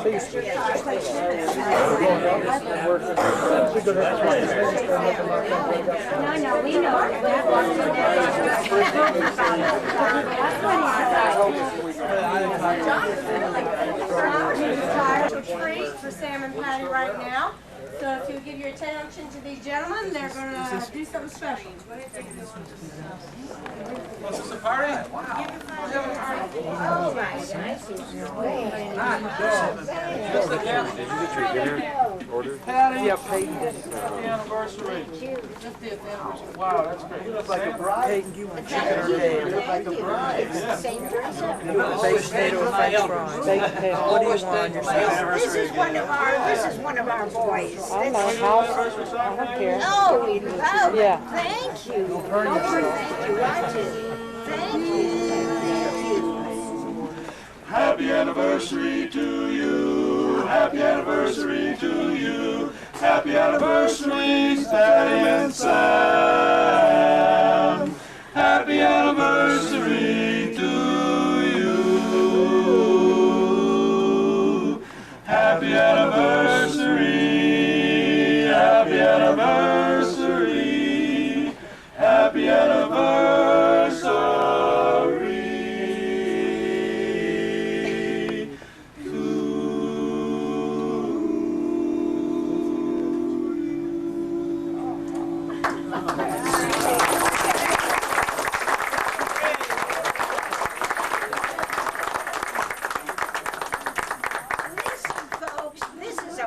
No, we know. Special treat for Sam and Patty right now. So if you'll give your attention to these gentlemen, they're going to do something special. Was this a party? Oh, nice. Patty, happy anniversary. 50th anniversary. Wow, that's great. You look like a bride. Peyton, you want chicken or ham? You look like a bride. Yeah. Same dress up. You want baked potato or french fries? Baked potato. What do you want? This is one of our boys. I like house. I don't care. Oh, we love it. Yeah. Thank you. Thank you, Roger. Thank you. Happy anniversary to you. Happy anniversary to you. Happy anniversary, Patty and Sam. Happy anniversary to you. Happy anniversary. Happy anniversary. Happy anniversary.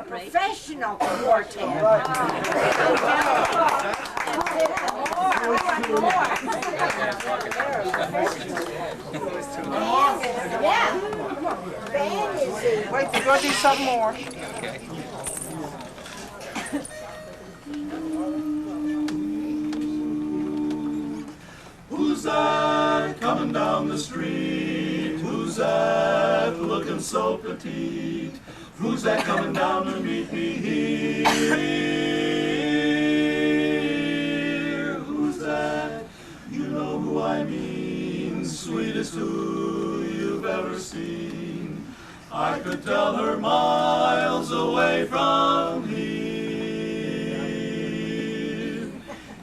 Professional quartet. Yeah. Band is it. Wait, we're going to do something more. Who's that coming down the street? Who's that looking so petite? Who's that coming down to meet me here? Who's that? You know who I mean. Sweetest who you've ever seen. I could tell her miles away from here.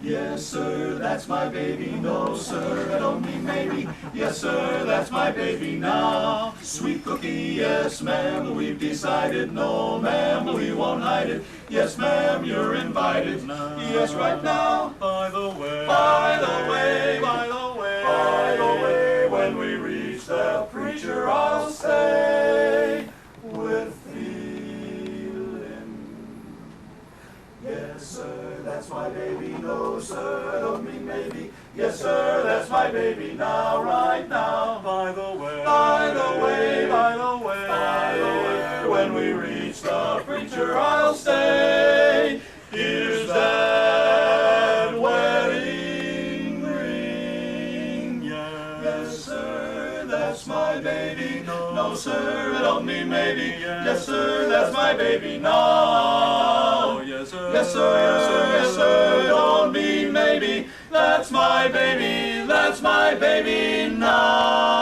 Yes, sir, that's my baby. No, sir, I don't mean maybe. Yes, sir, that's my baby now. Sweet cookie, yes, ma'am, we've decided. No, ma'am, we won't hide it. Yes, ma'am, you're invited. Yes, right now. By the way, by the way, by the way, by the way, when we reach the preacher, I'll say with feeling. Yes, sir, that's my baby. No, sir, I don't mean maybe. Yes, sir, that's my baby now, right now. By the way, by the way, by the way, by the way, when we reach the preacher, I'll say, here's that wedding ring. Yes, sir, that's my baby. No, sir, I don't mean maybe. Yes, sir, that's my baby now. Yes, sir, yes, sir, yes, sir, yes, sir, don't mean maybe. That's my baby now.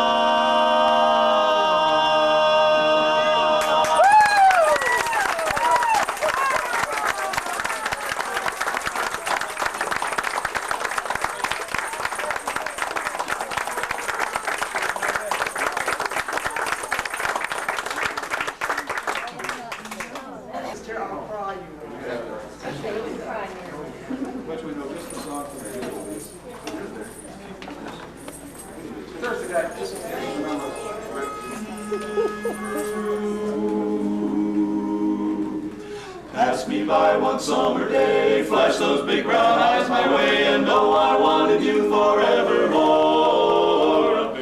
Pass me by one summer day, flash those big brown eyes my way, and know I wanted you forevermore.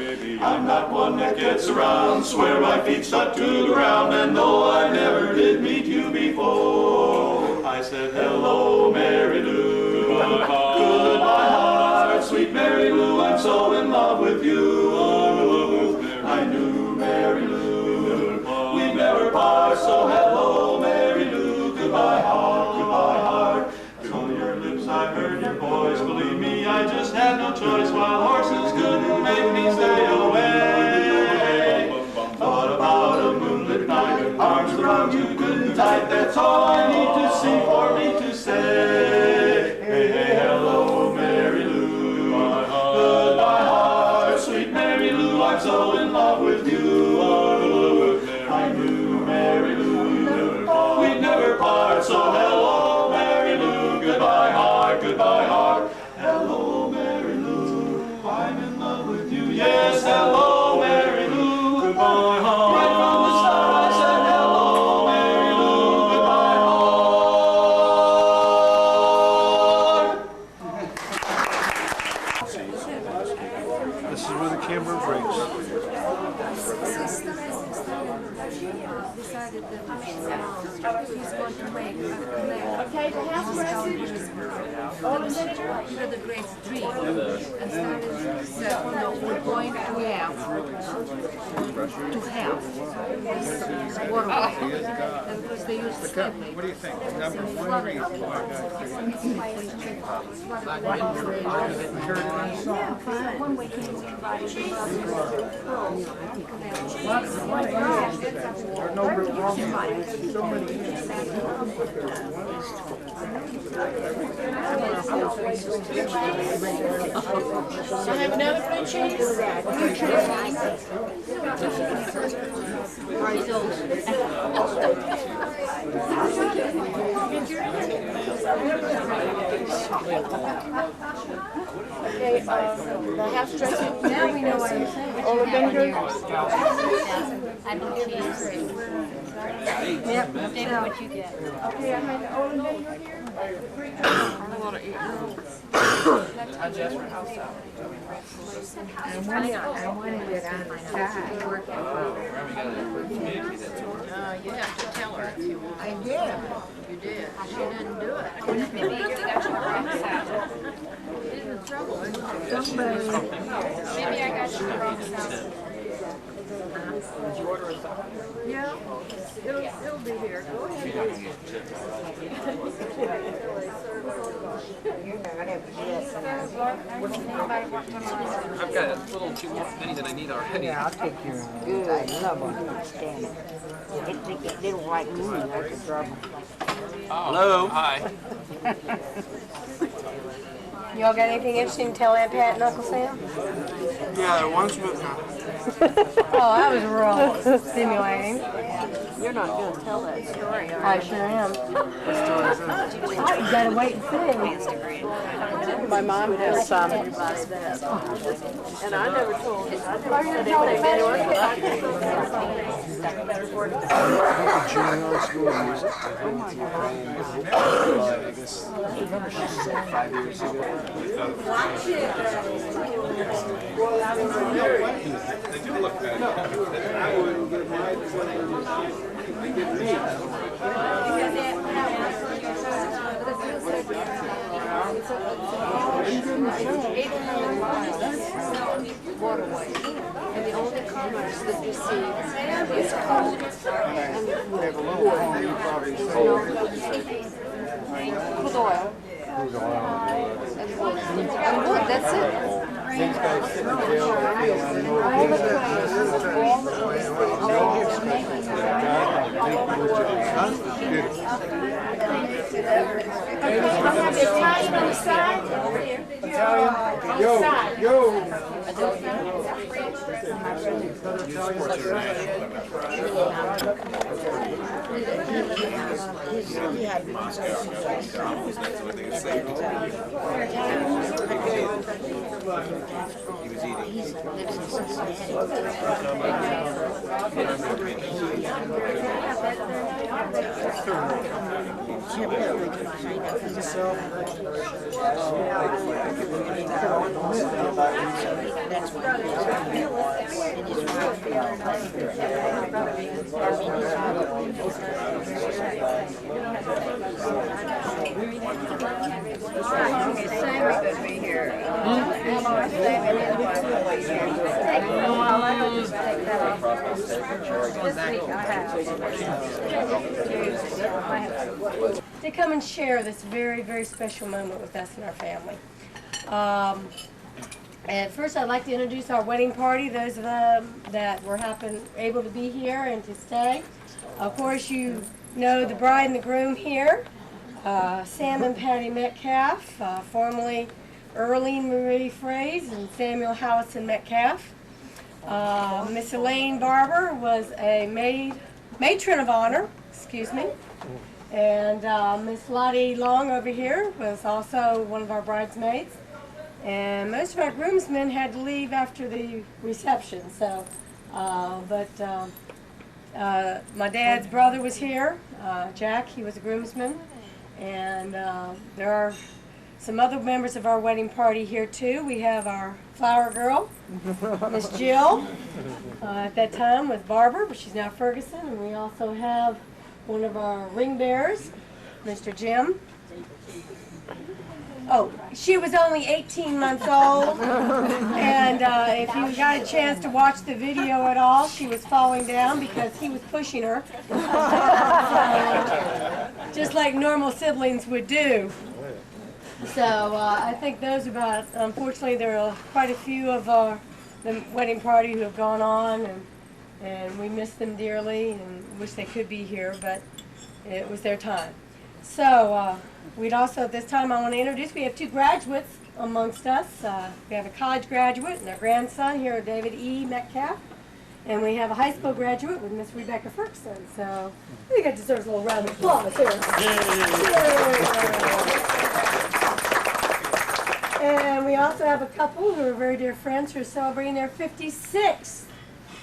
I'm not one that gets around, swear my feet stuck to the ground, and though I never did meet you before, I said, hello, Mary Lou, goodbye heart, sweet Mary Lou, I'm so in love with you. I knew Mary Lou, we never part, so hello, Mary Lou, goodbye heart, from your lips I heard your voice, believe me, I just had no choice, while horses couldn't make me stay away. Thought about a moonlit night, arms around That's all I need to see for me to say. Hey, hey, hello, Mary Lou. Goodbye, heart, sweet Mary Lou. I'm so in love with you. I knew Mary Lou. We'd never part. So hello, Mary Lou. Goodbye, heart. Goodbye, heart. Hello, Mary Lou. I'm in love with you. Yes, hello, Mary Lou. Goodbye, heart. Right from the start, I said hello, Mary Lou. Goodbye, heart. This is where the camera breaks. Decided that he's going to make Acclaim. Okay, the House President. He had a great dream and started said, no, we're going to have this waterway. And because they use slave labor. What do you think? Number one reason So have another blue cheese? Okay, the house dressing. Now we know why you're saying it. All the fingers. I don't cheese. Yep. David, what you get? Okay, I had the old vinegar here. I wanted it on the side. You have to tell her if you want. I did. You did. She didn't do it. Maybe you got your rocks out. She's in trouble. Maybe I got your rocks out. Yeah, it'll be here. Go ahead. I've got a little too many than I need already. Yeah, I'll take your good. I love understanding. They don't like me. That's the trouble. Hello. Hi. Y'all got anything interesting to tell Aunt Pat and Uncle Sam? Yeah, once with Oh, that was real stimulating. You're not going to tell that story, are I sure am. You gotta wait and see. My mom has some. And I never told her. I never said anything to anyone. Juilliard School of Music. Oh my God. I guess 5 years ago. They do look bad. I wouldn't get married when they get me. Waterway. And the only commerce that you see is food and crude oil. And wood, that's it. These guys sit in jail. Italian on the side. Yo, yo. To come and share this very, very special moment with us and our family. And first, I'd like to introduce our wedding party, those of them that were able to be here and to stay. Of course, you know the bride and the groom here. Sam and Patty Metcalf, formerly Earlene Marie Fraze and Samuel Howison Metcalf. Miss Elaine Barber was a matron of honor, excuse me. And Miss Lottie Long over here was also one of our bridesmaids. And most of our groomsmen had to leave after the reception, so, my dad's brother was here, Jack, he was a groomsman. And there are some other members of our wedding party here too. We have our flower girl, Miss Jill, at that time was Barber, but she's now Ferguson. And we also have one of our ring bearers, Mr. Jim. Oh, she was only 18 months old, and if you got a chance to watch the video at all, she was falling down because he was pushing her, just like normal siblings would do. So I think those about, unfortunately, there are quite a few of the wedding party who have gone on, and we miss them dearly and wish they could be here, but it was their time. So we'd also, at this time, I want to introduce, we have two graduates amongst us. We have a college graduate and their grandson here, David E. Metcalf. And we have a high school graduate with Miss Rebecca Ferguson. So I think that deserves a little round of applause here. And we also have a couple who are very dear friends who are celebrating their 56th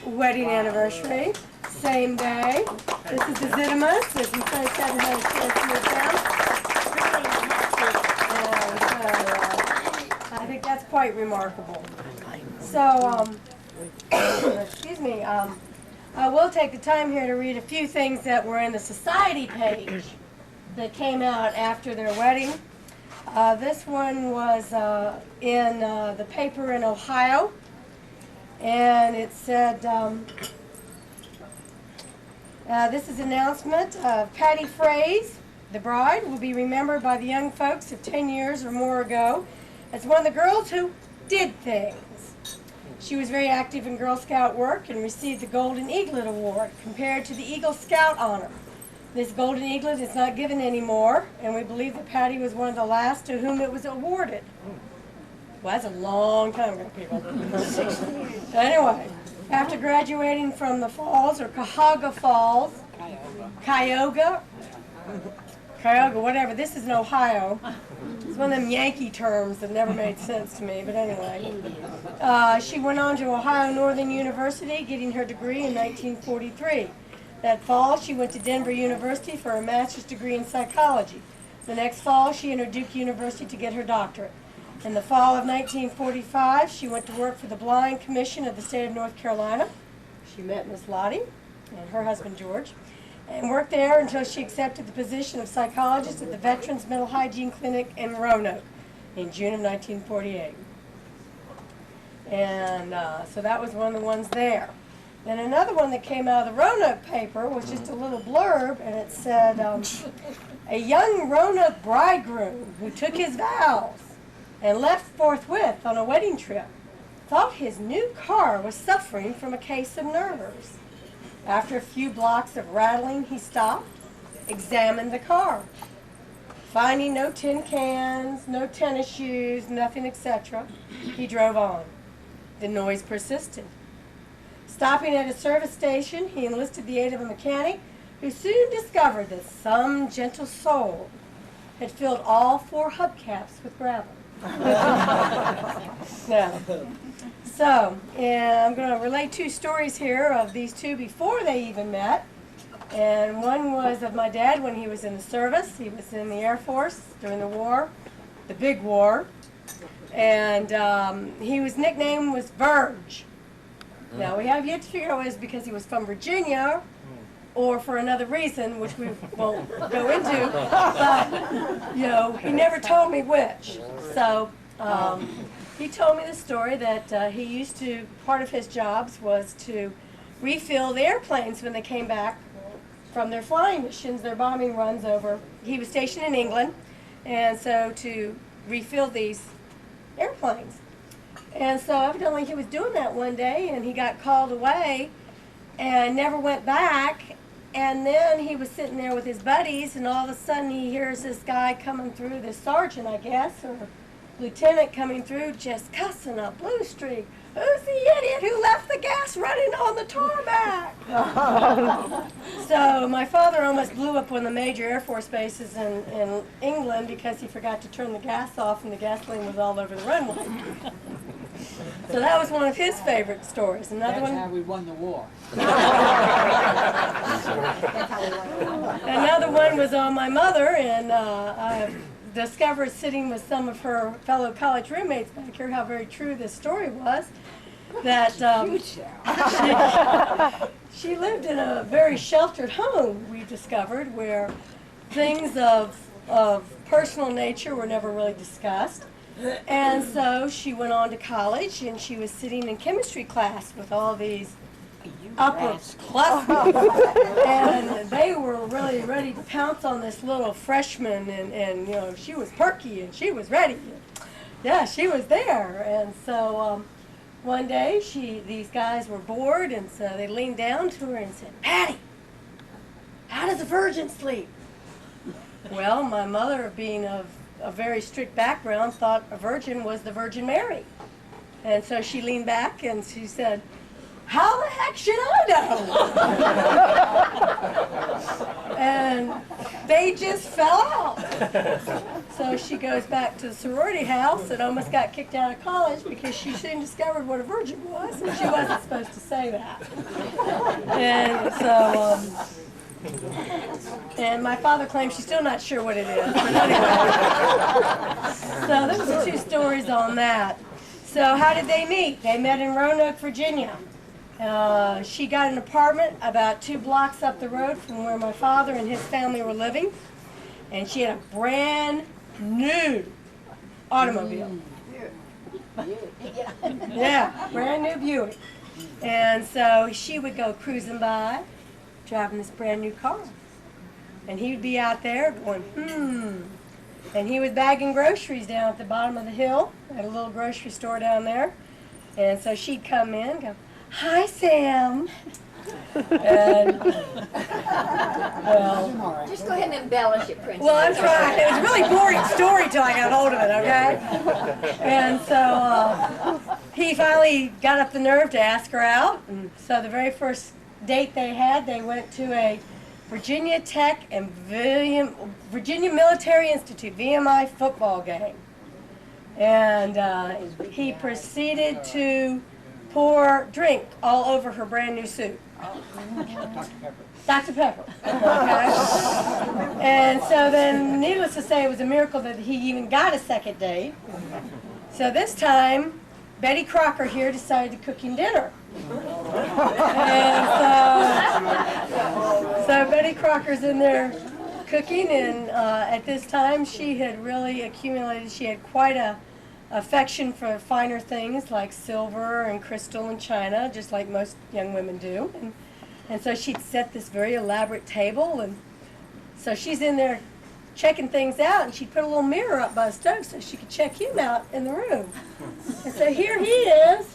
wedding anniversary. Same day. This is the Zittimas. This is so excited to have a chance to meet them. I think that's quite remarkable. So, excuse me, I will take the time here to read a few things that were in the society page that came out after their wedding. This one was in the paper in Ohio, and it said, this is an announcement of Patty Fraze, the bride, will be remembered by the young folks of 10 years or more ago as one of the girls who did things. She was very active in Girl Scout work and received the Golden Eaglet Award compared to the Eagle Scout honor. This Golden Eaglet is not given anymore, and we believe that Patty was one of the last to whom it was awarded. Well, that's a long time ago, people. Anyway, after graduating from the Falls, or Cuyahoga Falls, Cuyahoga, whatever, this is in Ohio. It's one of them Yankee terms that never made sense to me, but anyway. She went on to Ohio Northern University, getting her degree in 1943. That fall, she went to Denver University for a master's degree in psychology. The next fall, she entered Duke University to get her doctorate. In the fall of 1945, she went to work for the Blind Commission of the state of North Carolina. She met Miss Lottie and her husband George, and worked there until she accepted the position of psychologist at the Veterans Mental Hygiene Clinic in Roanoke in June of 1948. And so that was one of the ones there. Then another one that came out of the Roanoke paper was just a little blurb, and it said, a young Roanoke bridegroom who took his vows and left forthwith on a wedding trip thought his new car was suffering from a case of nerves. After a few blocks of rattling, he stopped, examined the car. Finding no tin cans, no tennis shoes, nothing, etc., he drove on. The noise persisted. Stopping at a service station, he enlisted the aid of a mechanic who soon discovered that some gentle soul had filled all 4 hubcaps with gravel. Now, so, I'm going to relate 2 stories here of these two before they even met. And one was of my dad when he was in the service. He was in the Air Force during the war, the big war. And his nickname was Verge. Now, we have yet to figure out whether it's because he was from Virginia or for another reason, which we won't go into. But, he never told me which. So, he told me the story that he used to, part of his jobs was to refill the airplanes when they came back from their flying missions, their bombing runs over. He was stationed in England, and so to refill these airplanes. And so evidently he was doing that one day, and he got called away and never went back. And then he was sitting there with his buddies, and all of a sudden he hears this guy coming through, this sergeant, I guess, or lieutenant coming through, just cussing a blue streak. Who's the idiot who left the gas running on the tarmac? So my father almost blew up one of the major Air Force bases in England because he forgot to turn the gas off and the gasoline was all over the runway. So that was one of his favorite stories. Another That's one. how we won the war. Another one was on my mother, and I discovered sitting with some of her fellow college roommates back here how very true this story was. That she lived in a very sheltered home, we discovered, where things of personal nature were never really discussed. And so she went on to college, and she was sitting in chemistry class with all these upperclassmen, and they were really ready to pounce on this little freshman, and you know, she was perky and she was ready. Yeah, she was there. And so one day these guys were bored, and so they leaned down to her and said, "Patty, how does a virgin sleep?" Well, my mother, being of a very strict background, thought a virgin was the Virgin Mary. And so she leaned back and she said, "How the heck should I know?" And they just fell out. So she goes back to the sorority house and almost got kicked out of college because she soon discovered what a virgin was, and she wasn't supposed to say that. And so, and my father claims she's still not sure what it is. But anyway. So those are two stories on that. So how did they meet? They met in Roanoke, Virginia. She got an apartment about 2 blocks up the road from where my father and his family were living. And she had a brand new automobile. Yeah, brand new Buick. And so she would go cruising by, driving this brand new car. And he would be out there going, And he was bagging groceries down at the bottom of the hill at a little grocery store down there. And so she'd come in and go, "Hi, Sam." And, well, Just go ahead and embellish it, Princess. well, I'm trying. It was a really boring story till I got hold of it, okay? And so he finally got up the nerve to ask her out. And so the very first date they had, they went to a Virginia Tech and Virginia Military Institute, VMI football game. And he proceeded to pour drink all over her brand new suit. Dr. Pepper. Okay? And so then, needless to say, it was a miracle that he even got a second date. So this time, Betty Crocker here decided to cook him dinner. And so Betty Crocker's in there cooking, and at this time she had really accumulated, she had quite a affection for finer things like silver and crystal and china, just like most young women do. And so she'd set this very elaborate table, and so she's in there checking things out, and she'd put a little mirror up by the stove so she could check him out in the room. And so here he is,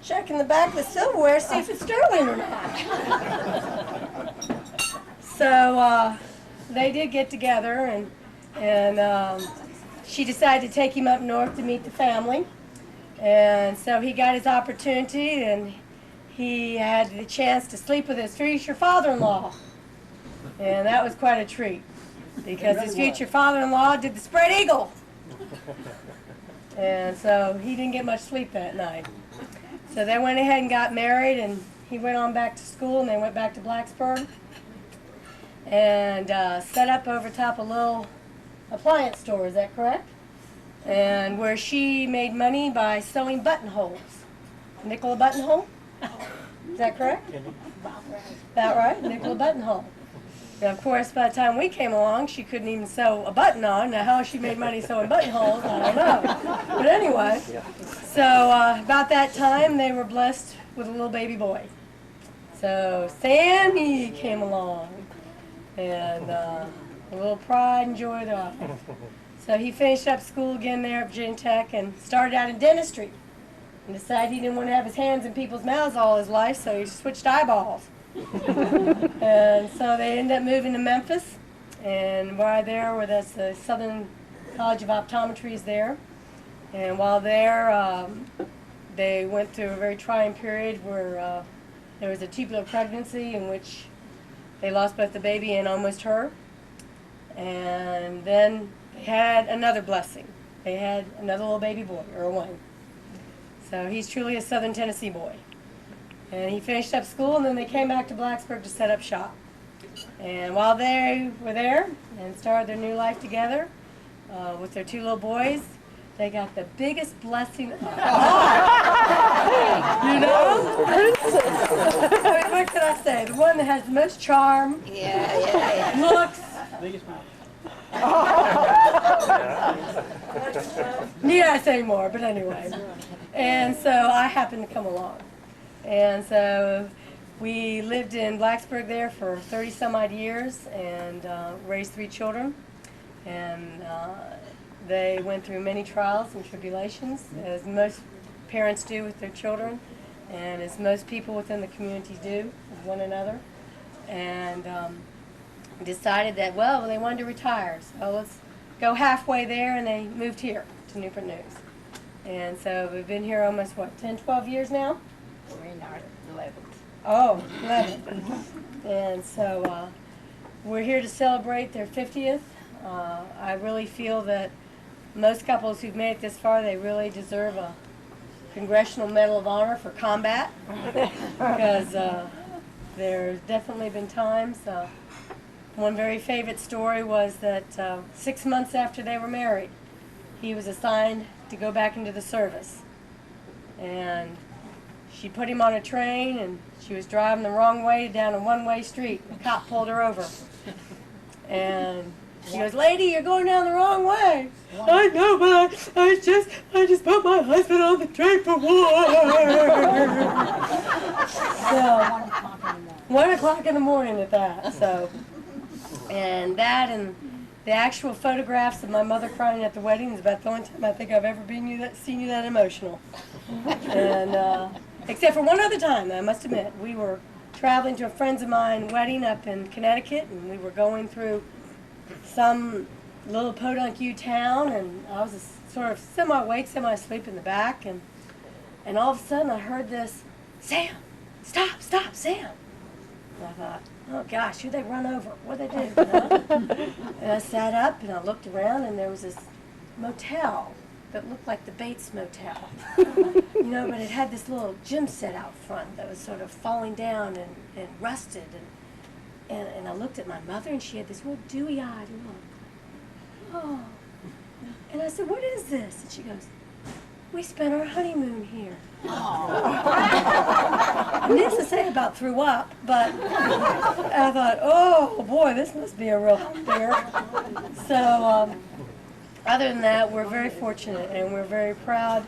checking the back of the silverware, see if it's sterling or not. So they did get together, and she decided to take him up north to meet the family. And so he got his opportunity, and he had the chance to sleep with his future father-in-law. And that was quite a treat, because his future father-in-law did the spread eagle. And so he didn't get much sleep that night. So they went ahead and got married, and he went on back to school, and they went back to Blacksburg and set up over top a little appliance store, is that correct? And where she made money by sewing buttonholes. Nickel a buttonhole? Is that correct? About right, nickel a buttonhole. Now, of course, by the time we came along, she couldn't even sew a button on. Now, how she made money sewing buttonholes, I don't know. But anyway, so about that time, they were blessed with a little baby boy. So Sammy came along, and a little pride and joy thereof. So he finished up school again there at Virginia Tech and started out in dentistry. And decided he didn't want to have his hands in people's mouths all his life, so he switched eyeballs. And so they ended up moving to Memphis, and while there, where that's the Southern College of Optometry is there. And while there, they went through a very trying period where there was a tubular pregnancy in which they lost both the baby and almost her. And then they had another blessing. They had another little baby boy, Earl Wayne. So he's truly a Southern Tennessee boy. And he finished up school, and then they came back to Blacksburg to set up shop. And while they were there and started their new life together with their 2 little boys, they got the biggest blessing of all. You know? What can I say? The one that has the most charm, looks. Need I say more? But anyway. And so I happened to come along. And so we lived in Blacksburg there for 30 some odd years and raised 3 children. And they went through many trials and tribulations, as most parents do with their children, and as most people within the community do with one another. And decided that, well, they wanted to retire, so let's go halfway there, and they moved here to Newport News. And so we've been here almost, what, 10, 12 years now? We're in our 11th. Oh, 11. And so we're here to celebrate their 50th. I really feel that most couples who've made it this far, they really deserve a Congressional Medal of Honor for combat, because there's definitely been times. One very favorite story was that 6 months after they were married, he was assigned to go back into the service. And she put him on a train, and she was driving the wrong way down a one-way street. The cop pulled her over. And she goes, "Lady, you're going down the wrong way." "I know, but I just put my husband on the train for war." So, 1 o'clock in the morning at that. So, and that and the actual photographs of my mother crying at the wedding is about the only time I think I've ever seen you that emotional. And except for one other time, I must admit, we were traveling to a friend's of mine wedding up in Connecticut, and we were going through some little podunk town, and I was sort of semi-awake, semi-asleep in the back, and all of a sudden I heard this, "Sam, stop, Sam." And I thought, oh gosh, who'd they run over? What'd they do? You know? And I sat up and I looked around, and there was this motel that looked like the Bates Motel. You know, but it had this little gym set out front that was sort of falling down and rusted. And I looked at my mother, and she had this real dewy-eyed look. Oh. And I said, "What is this?" And she goes, "We spent our honeymoon here." Needless to say, I about threw up, but I thought, oh boy, this must be a real thing. So other than that, we're very fortunate, and we're very proud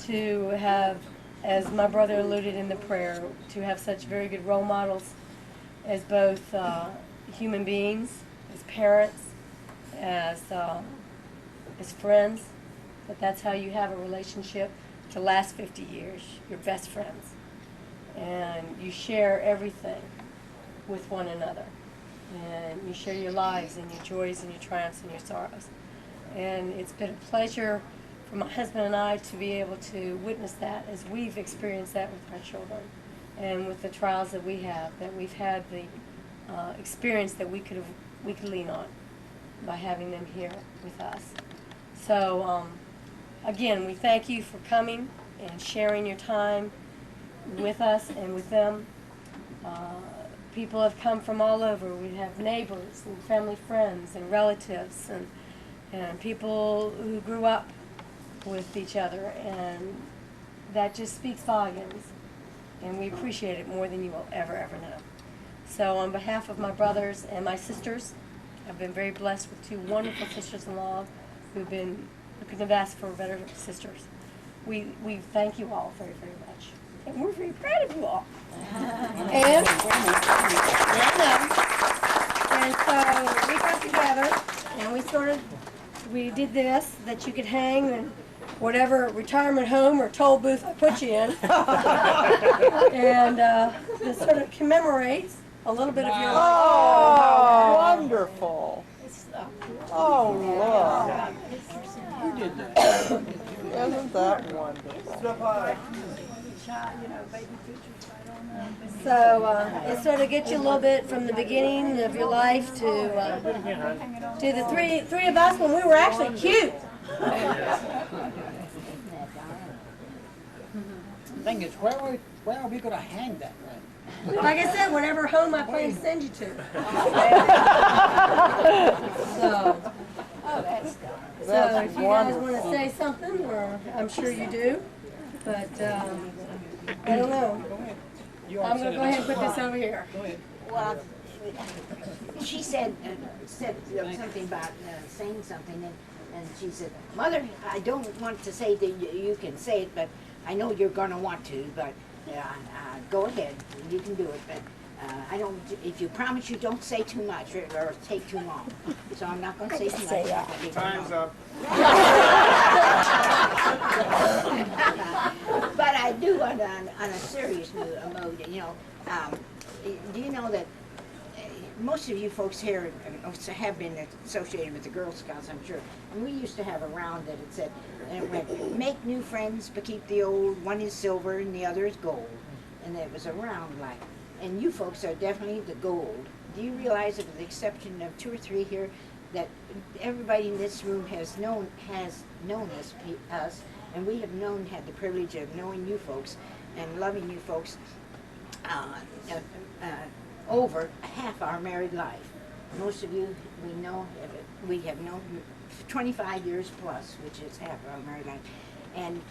to have, as my brother alluded in the prayer, to have such very good role models as both human beings, as parents, as friends. But that's how you have a relationship to last 50 years. You're best friends, and you share everything with one another, and you share your lives and your joys and your triumphs and your sorrows. And it's been a pleasure for my husband and I to be able to witness that, as we've experienced that with our children, and with the trials that we have, that we've had the experience that we could lean on by having them here with us. So again, we thank you for coming and sharing your time with us and with them. People have come from all over. We have neighbors and family friends and relatives and people who grew up with each other, and that just speaks volumes, and we appreciate it more than you will ever know. So on behalf of my brothers and my sisters, I've been very blessed with 2 wonderful sisters-in-law who couldn't have asked for better sisters. We thank you all very, very much, and we're very proud of you all. And so we got together, and we did this, that you could hang whatever retirement home or toll booth I put you in. And this sort of commemorates a little bit of your life. Oh, wonderful. Oh, look. Who did that? Isn't that wonderful? So it sort of gets you a little bit from the beginning of your life to the three of us when we were actually cute. The thing is, where are we going to hang that thing? Like I said, whatever home I plan to send you to. So if you guys want to say something, or I'm sure you do, but I don't know. I'm going to go ahead and put this over here. Well, she said something about saying something, and she said, Mother, I don't want to say that you can say it, but I know you're going to want to, but go ahead, you can do it, but I don't, if you promise you don't say too much or take too long. So I'm not going to say too much. Time's up. But I do on a serious mode, you know, do you know that most of you folks here have been associated with the Girl Scouts, I'm sure. And we used to have a round that it said, and it went, make new friends but keep the old, one is silver and the other is gold. And it was a round like, and you folks are definitely the gold. Do you realize that with the exception of 2 or 3 here, that everybody in this room has known us, and we have had the privilege of knowing you folks and loving you folks over half our married life. Most of you we have known 25 years plus, which is half our married life. And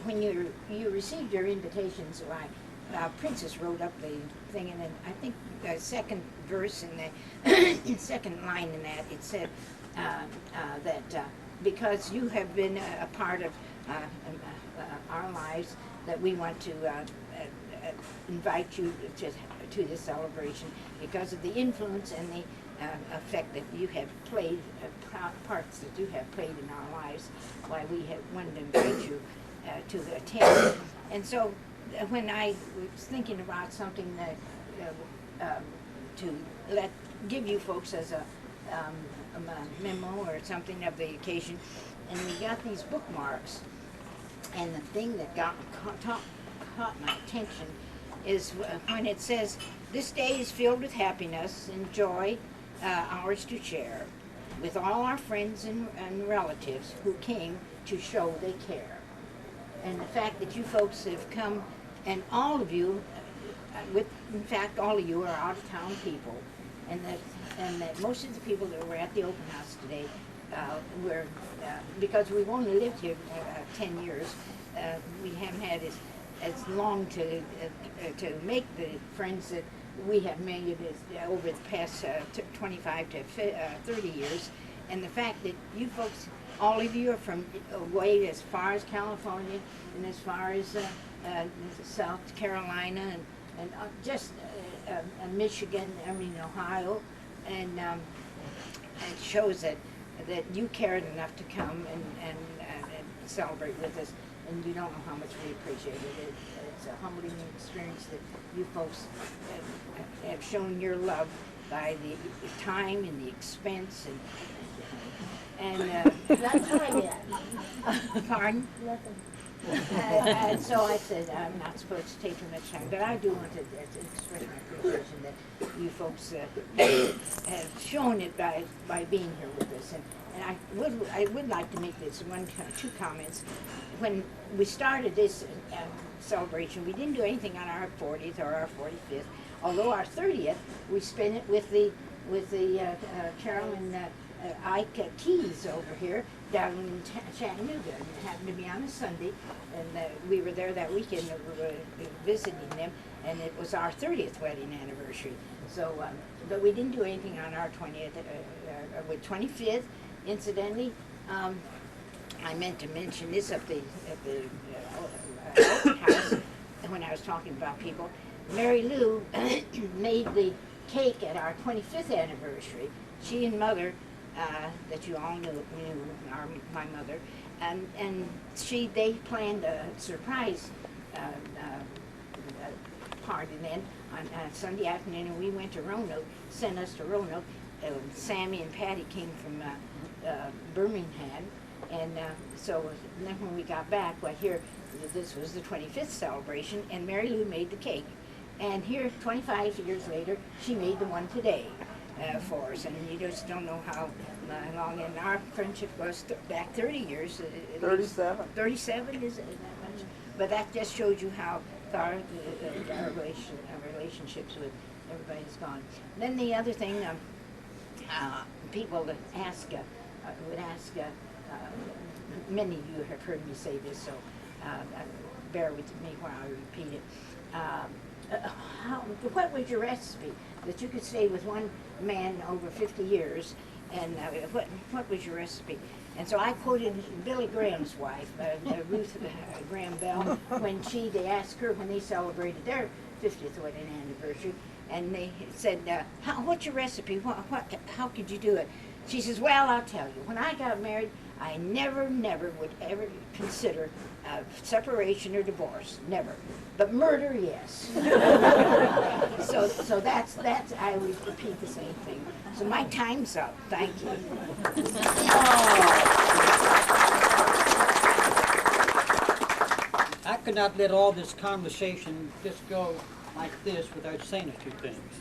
when you received your invitations, Princess wrote up the thing, and then I think the second verse in the second line in that, it said that because you have been a part of our lives, that we want to invite you to this celebration because of the influence and the effect that you have played, parts that you have played in our lives, why we have wanted to invite you to attend. And so when I was thinking about something that to give you folks as a memo or something of the occasion, and we got these bookmarks, and the thing that caught my attention is when it says, this day is filled with happiness and joy, ours to share, with all our friends and relatives who came to show they care. And the fact that you folks have come, and all of you, in fact all of you are out-of-town people, and that most of the people that were at the open house today were, because we've only lived here 10 years, we haven't had as long to make the friends that we have made over the past 25 to 30 years. And the fact that you folks, all of you are from away as far as California and as far as South Carolina and just Michigan, Ohio, and it shows that you cared enough to come and celebrate with us, and you don't know how much we appreciate it. It's a humbling experience that you folks have shown your love by the time and the expense and Not time yet. pardon? Nothing. And so I said, I'm not supposed to take too much time, but I do want to express my appreciation that you folks have shown it by being here with us. And I would like to make this two comments. When we started this celebration, we didn't do anything on our 40th or our 45th, although our 30th, we spent it with the Carol and Ike Keys over here down in Chattanooga. It happened to be on a Sunday, and we were there that weekend. We were visiting them, and it was our 30th wedding anniversary. So, but we didn't do anything on our 20th, with 25th. Incidentally, I meant to mention this at the house when I was talking about people. Mary Lou made the cake at our 25th anniversary. She and Mother, that you all knew my mother, And they planned a surprise party then on Sunday afternoon, and we went to Roanoke, sent us to Roanoke. Sammy and Patty came from Birmingham, and so then when we got back, well, here, this was the 25th celebration, and Mary Lou made the cake. And here, 25 years later, she made the one today for us, and you just don't know how long. And our friendship goes back 30 years. 37. 37 is that much? But that just shows you how far our relationships with everybody has gone. Then the other thing, people would ask, many of you have heard me say this, so bear with me while I repeat it. What was your recipe that you could stay with one man over 50 years, and what was your recipe? And so I quoted Billy Graham's wife, Ruth Graham Bell, when they asked her when they celebrated their 50th wedding anniversary, and they said, what's your recipe? How could you do it? She says, well, I'll tell you. When I got married, I never would ever consider separation or divorce, never. But murder, yes. so that's I always repeat the same thing. So my time's up. Thank you. I could not let all this conversation just go like this without saying a few things.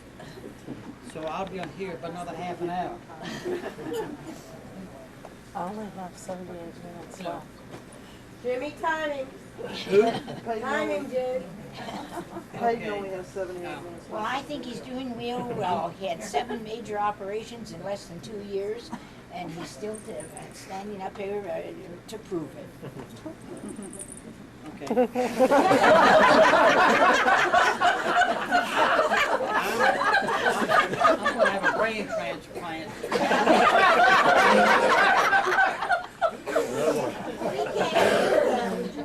So I'll be on here for another half an hour. I only have 78 minutes left. Jimmy, timing. Timing, Jim. Peyton only has 78 minutes left. Well, I think he's doing real well. He had 7 major operations in less than 2 years, and he's still standing up here to prove it. Okay. I'm going to have a brain transplant.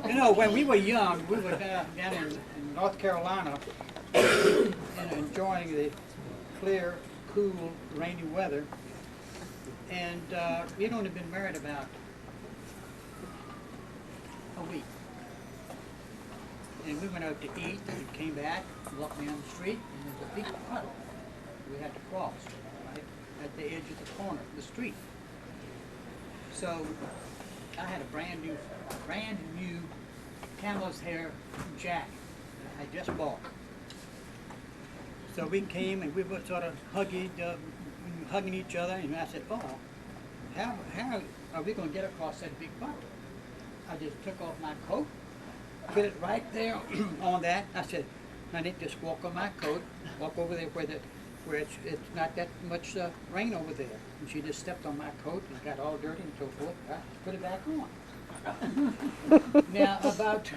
You know, when we were young, we were down in North Carolina and enjoying the clear, cool, rainy weather. And we'd only been married about a week. And we went out to eat, and we came back, walked down the street, and there was a big puddle we had to cross, right, at the edge of the corner of the street. So I had a brand new camel's hair jacket I just bought. So we came and we were sort of hugging each other, and I said, oh, how are we going to get across that big puddle? I just took off my coat, put it right there on that. I said, honey, just walk on my coat, walk over there where it's not that much rain over there. And she just stepped on my coat and got all dirty and so forth. I put it back on. Now, about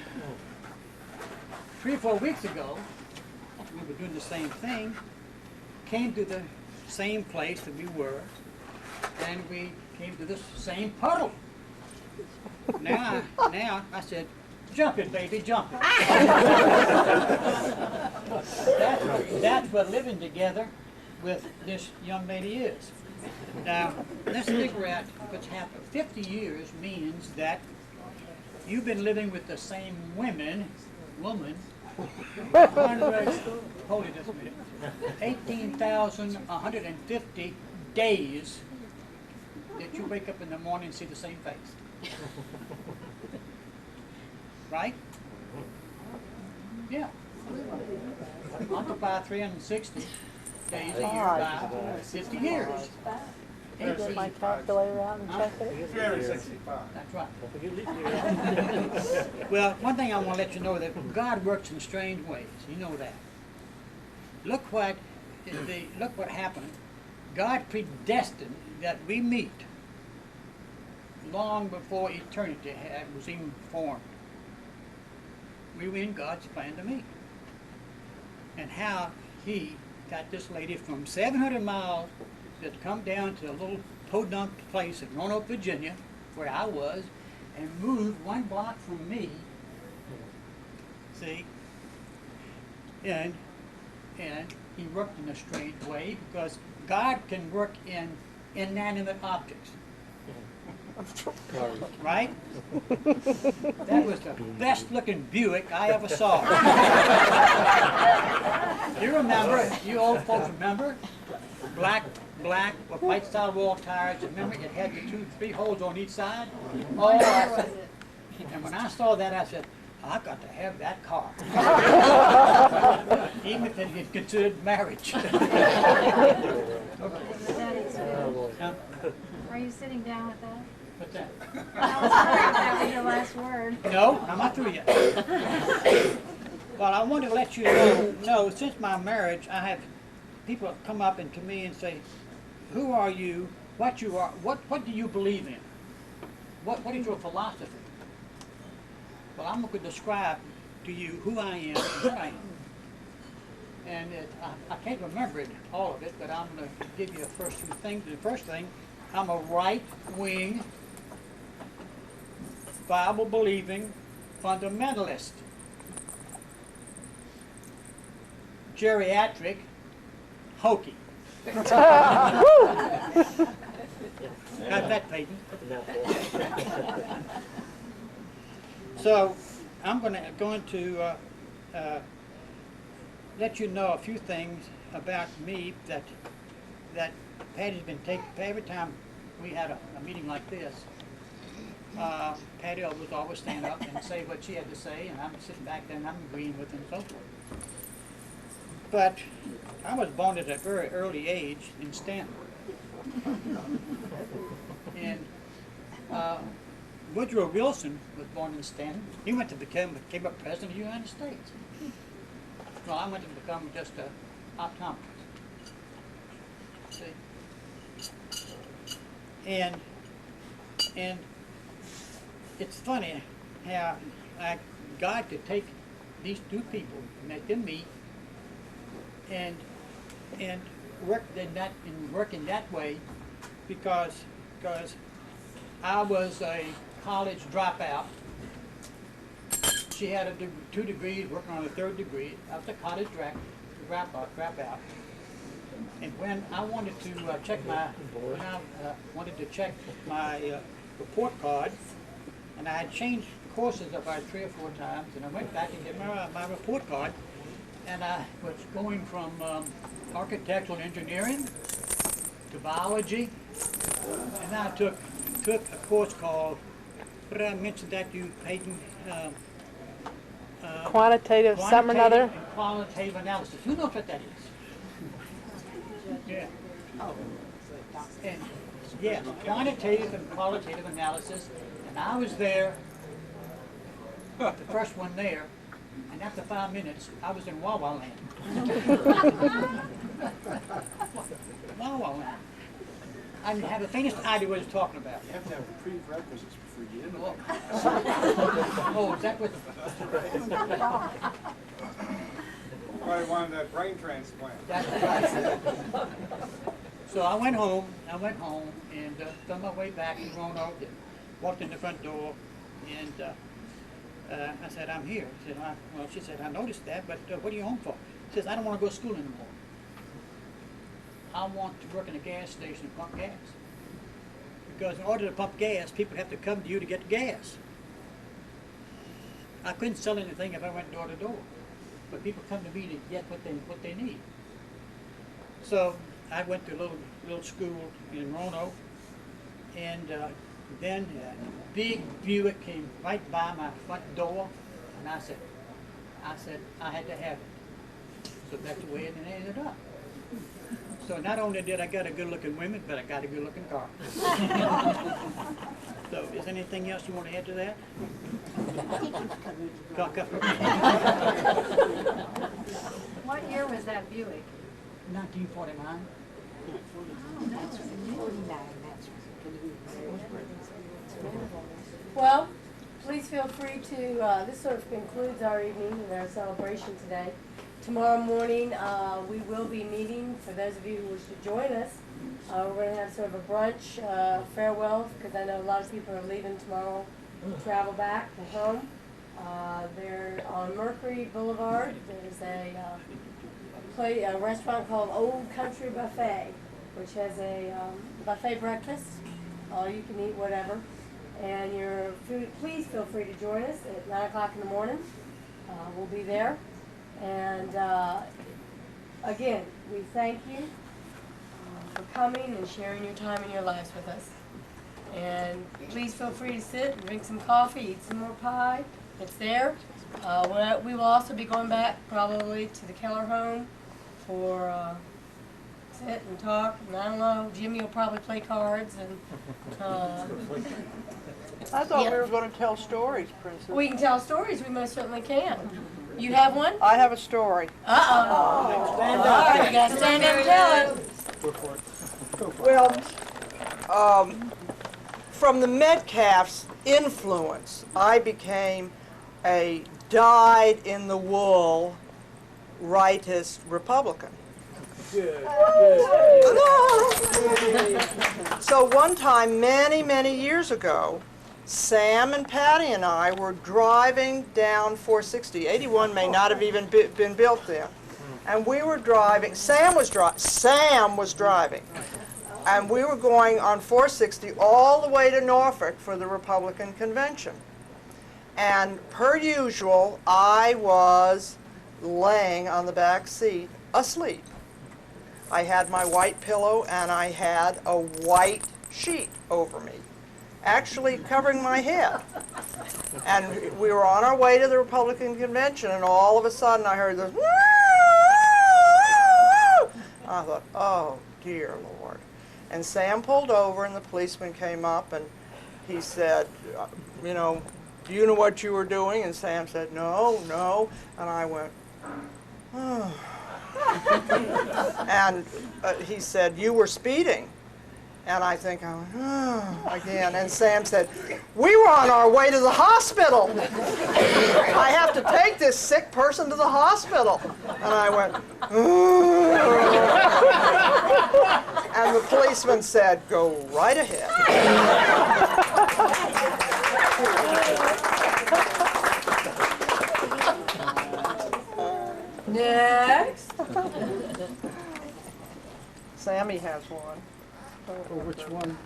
3 or 4 weeks ago, we were doing the same thing, came to the same place that we were, and we came to this same puddle. Now I said, jump it, baby, jump it. That's what living together with this young lady is. Now, let's figure out what's happened. 50 years means that you've been living with the same woman, hold it just a minute, 18,150 days that you wake up in the morning and see the same face. Right? Yeah. Multiply 360 days a year by 50 years. Get my calculator out and check it. 365. That's right. Well, one thing I want to let you know that God works in strange ways. You know that. Look what happened. God predestined that we meet long before eternity was even formed. We were in God's plan to meet. And how He got this lady from 700 miles to come down to a little podunk place in Roanoke, Virginia, where I was, and moved 1 block from me. See? And He worked in a strange way, because God can work in inanimate objects. right? That was the best looking Buick I ever saw. You remember, you old folks remember? Black with white sidewall tires. Remember it had the 2-3 holes on each side? Oh, I said, and when I saw that, I said, I got to have that car. Even if it had considered marriage. Are you sitting down with that? What's that? That was your last word. No, I'm not through yet. Well, I want to let you know, since my marriage, I have people come up and to me and say, who are you, what you are, what do you believe in? What is your philosophy? Well, I'm going to describe to you who I am and what I am. And I can't remember it, all of it, but I'm going to give you the first few things. The first thing, I'm a right-wing, Bible-believing fundamentalist. Geriatric, hokey. Got that, Peyton? So, I'm going to let you know a few things about me that Patty's been taking. Every time we had a meeting like this, Patty would always stand up and say what she had to say, and I'm sitting back there and I'm agreeing with her and so forth. But I was born at a very early age in Stanton. And Woodrow Wilson was born in Stanton. He went to became a president of the United States. Well, I went to become just an optometrist. See? And it's funny how God could take these two people, make them meet, and work in that way, because I was a college dropout. She had 2 degrees, working on a 3rd degree. I was a college dropout. And when I wanted to check my report card, and I had changed courses about 3 or 4 times, and I went back and get my report card, and I was going from architectural engineering to biology, and I took a course called, what did I mention that to you, Peyton? Quantitative something or another? And qualitative analysis. Who knows what that is? Yeah. And, yeah, quantitative and qualitative analysis. And I was there, the first one there, and after 5 minutes, I was in Wawa land. Wawa land. I didn't have the faintest idea what he was talking about. You have to have prerequisites before you get into Oh, that. oh, is that what? Probably wanted that brain transplant. That's right. So I went home, and on my way back to Roanoke, and walked in the front door, and I said, I'm here. She said, I noticed that, but what are you home for? She says, I don't want to go to school anymore. I want to work in a gas station and pump gas. Because in order to pump gas, people have to come to you to get gas. I couldn't sell anything if I went door to door. But people come to me to get what they need. So I went to a little school in Roanoke, and then a big Buick came right by my front door, and I said I had to have it. So that's the way it ended up. So not only did I get a good-looking woman, but I got a good-looking car. So is there anything else you want to add to that? What year was that Buick? 1949. Well, please feel free to, this sort of concludes our evening and our celebration today. Tomorrow morning, we will be meeting, for those of you who wish to join us. We're going to have sort of a brunch, farewell, because I know a lot of people are leaving tomorrow to travel back to home. They're on Mercury Boulevard. There's a restaurant called Old Country Buffet, which has a buffet breakfast. all you can eat, whatever. And your food, please feel free to join us at 9 o'clock in the morning. We'll be there. And again, we thank you for coming and sharing your time and your lives with us. And please feel free to sit and drink some coffee, eat some more pie. It's there. We will also be going back probably to the Keller home for sit and talk. And I don't know, Jimmy will probably play cards. And I thought Yeah. we were going to tell stories, Princess. we can tell stories. We most certainly can. You have one? I have a story. Uh-oh. All right, you gotta stand up and tell it. Well, from the Metcalf's influence, I became a dyed-in-the-wool rightist Republican. So one time, many, many years ago, Sam and Patty and I were driving down 460. 81 may not have even been built then. And we were driving, Sam was driving. And we were going on 460 all the way to Norfolk for the Republican convention. And per usual, I was laying on the back seat asleep. I had my white pillow and I had a white sheet over me, actually covering my head. And we were on our way to the Republican convention, and all of a sudden I heard this, I thought, oh dear Lord. And Sam pulled over and the policeman came up and he said, you know, do you know what you were doing? And Sam said, no, no. And I went, oh. And he said, you were speeding. And I think, I went, oh, again. And Sam said, we were on our way to the hospital. I have to take this sick person to the hospital. And I went, oh. And the policeman said, go right ahead. Next. Sammy has one. Oh, which one?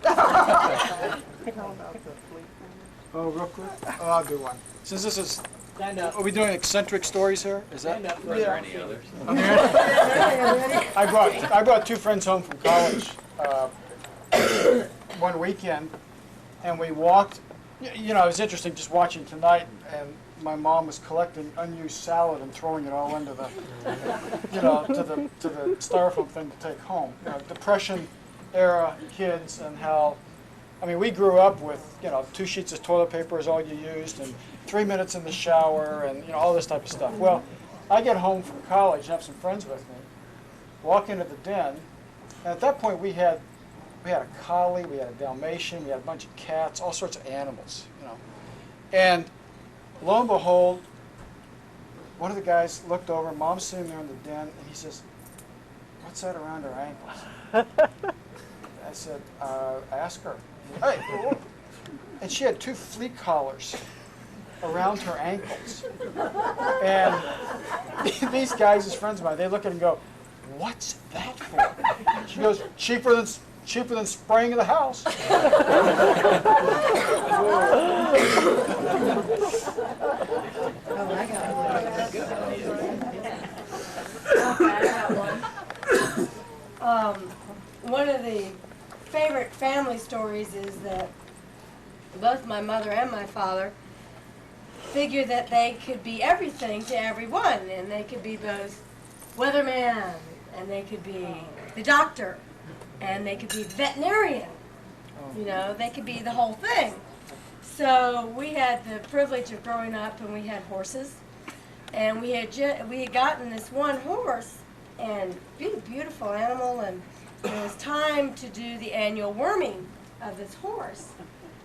Oh, real quick? Oh, I'll do one. Since this is, Stand up. are we doing eccentric stories here? Is that? Stand up. Are there any others? I brought two friends home from college one weekend, and we walked. You know, it was interesting just watching tonight, and my mom was collecting unused salad and throwing it all into the, you know, to the styrofoam thing to take home. You know, Depression era kids, and how, I mean, we grew up with, you know, 2 sheets of toilet paper is all you used, and 3 minutes in the shower, and, you know, all this type of stuff. Well, I get home from college and have some friends with me, walk into the den, and at that point we had a collie, we had a Dalmatian, we had a bunch of cats, all sorts of animals, you know. And lo and behold, one of the guys looked over, Mom's sitting there in the den, and he says, what's that around her ankles? I said, ask her. Hey. And she had 2 flea collars around her ankles. And these guys, as friends of mine, they look at it and go, what's that for? She goes, cheaper than spraying the house. One of the favorite family stories is that both my mother and my father figured that they could be everything to everyone, and they could be both weatherman, and they could be the doctor, and they could be the veterinarian. You know, they could be the whole thing. So we had the privilege of growing up, and we had horses, and we had gotten this one horse, and beautiful animal, and it was time to do the annual worming of this horse.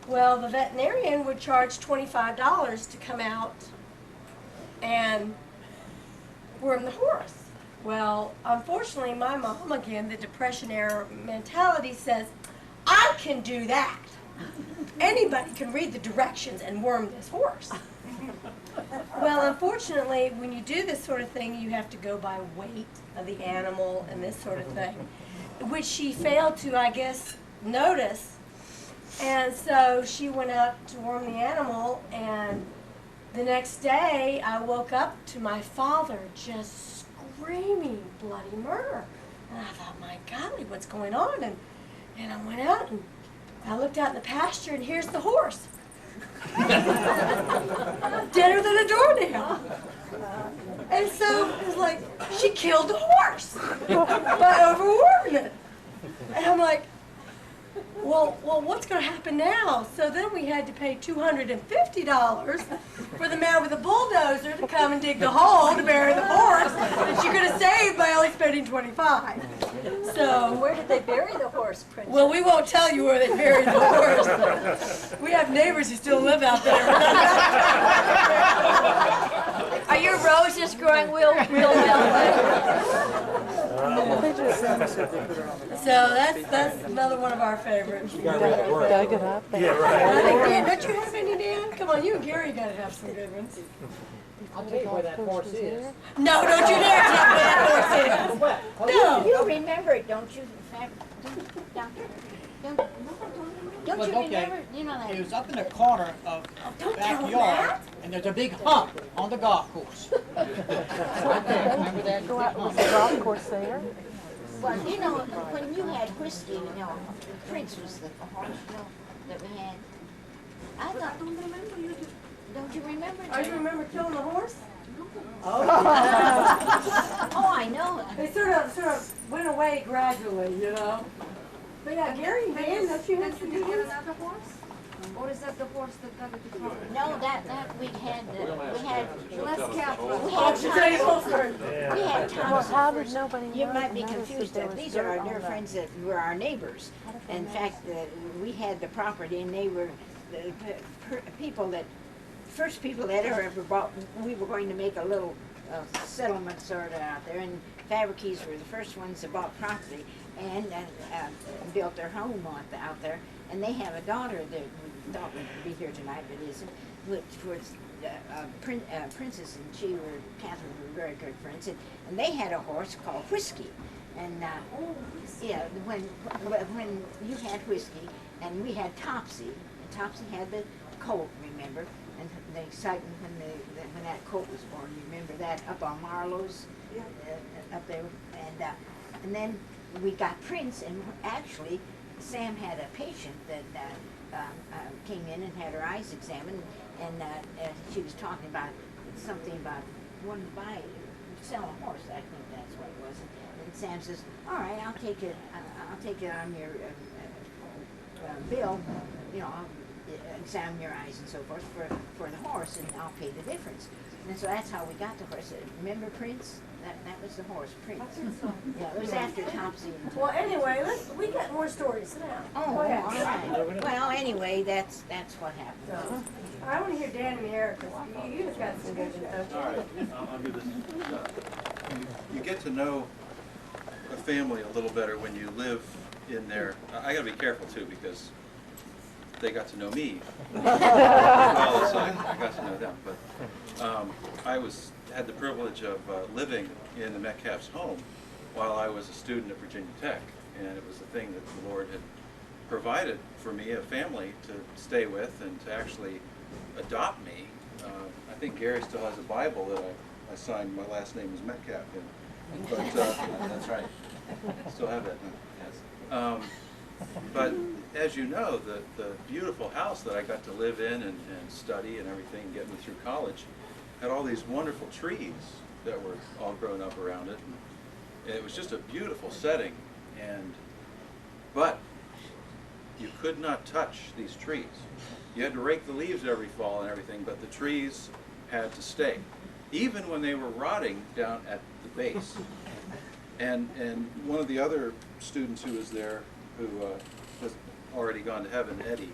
Well, the veterinarian would charge $25 to come out and worm the horse. Well, unfortunately, my mom, again, the Depression era mentality says, I can do that. Anybody can read the directions and worm this horse. Well, unfortunately, when you do this sort of thing, you have to go by weight of the animal and this sort of thing, which she failed to, I guess, notice And so she went out to warm the animal, and the next day I woke up to my father just screaming bloody murder. And I thought, my golly, what's going on? And I went out and I looked out in the pasture, and here's the horse. Deader than a doornail. And so it was like, she killed the horse by overwarming it. And I'm like, well, what's going to happen now? So then we had to pay $250 for the man with the bulldozer to come and dig the hole to bury the horse that she could have saved by only spending $25. So Where did they bury the horse, Princess? well, we won't tell you where they buried the horse. We have neighbors who still live out there. Are your roses growing real well? So that's another one of our favorites. Dug it up. Yeah, I right. think, Dan, don't you have any, Dan? Come on, you and Gary got to have some good ones. I'll tell you where that horse is. No, don't you dare tell me that horse is. No. You remember it, don't you, Doctor? Don't Well, you okay. remember? You know that. It was up in the corner of Don't tell them backyard, that. and there's a big hump on the golf course. Right there, remember that? Go out, was Big the hump. golf course there? Well, you know, when you had whiskey, you know, Prince was the horse, you know, that we had. I thought, don't you remember? Oh, you remember killing the horse? Oh, I know. They sort of went away gradually, you know. But yeah, Gary and Dan, don't you have some good ones? Another horse? Or is that the horse that got it before? No, that we had, Less careful. we had Should tell you the whole story. we had Well, Thompson. how did nobody You know- might be notice that confused. there was These are dirt our on dear the- friends that were our neighbors. In fact, we had the property, and they were the people that, first people that ever bought. We were going to make a little settlement sort of out there, and Fabriques were the first ones that bought property and built their home out there. And they have a daughter that we thought would be here tonight, but isn't, which was Princess, and Catherine were very good friends, and they had a horse called Whiskey. And yeah, when you had Whiskey, and we had Topsy, and Topsy had the colt, remember? And the excitement when that colt was born, you remember that up on Marlowe's, up there, and then we got Prince, and actually Sam had a patient that came in and had her eyes examined, and she was talking about something about wanting to sell a horse. I think that's what it was. And Sam says, "All right, I'll take it on your bill. You know, I'll examine your eyes and so forth for the horse, and I'll pay the difference." And so that's how we got the horse. Remember Prince? That was the horse, Prince. Yeah, it was after Topsy. Well, anyway, we got more stories now. Oh, Go all ahead. right. Well, anyway, that's what happened. So, I want to hear Dan and Eric, because you just got some good stuff. All right, I'll do this. You get to know a family a little better when you live in there. I got to be careful too, because they got to know me as well as I got to know them. But I had the privilege of living in the Metcalf's home while I was a student at Virginia Tech, and it was the thing that the Lord had provided for me, a family to stay with and to actually adopt me. I think Gary still has a Bible that I signed. My last name is Metcalf in. But that's right. Still have that. Yes. But as you know, the beautiful house that I got to live in and study and everything, get me through college, had all these wonderful trees that were all grown up around it. And it was just a beautiful setting. But you could not touch these trees. You had to rake the leaves every fall and everything, but the trees had to stay, even when they were rotting down at the base. And one of the other students who was there, who was already gone to heaven, Eddie,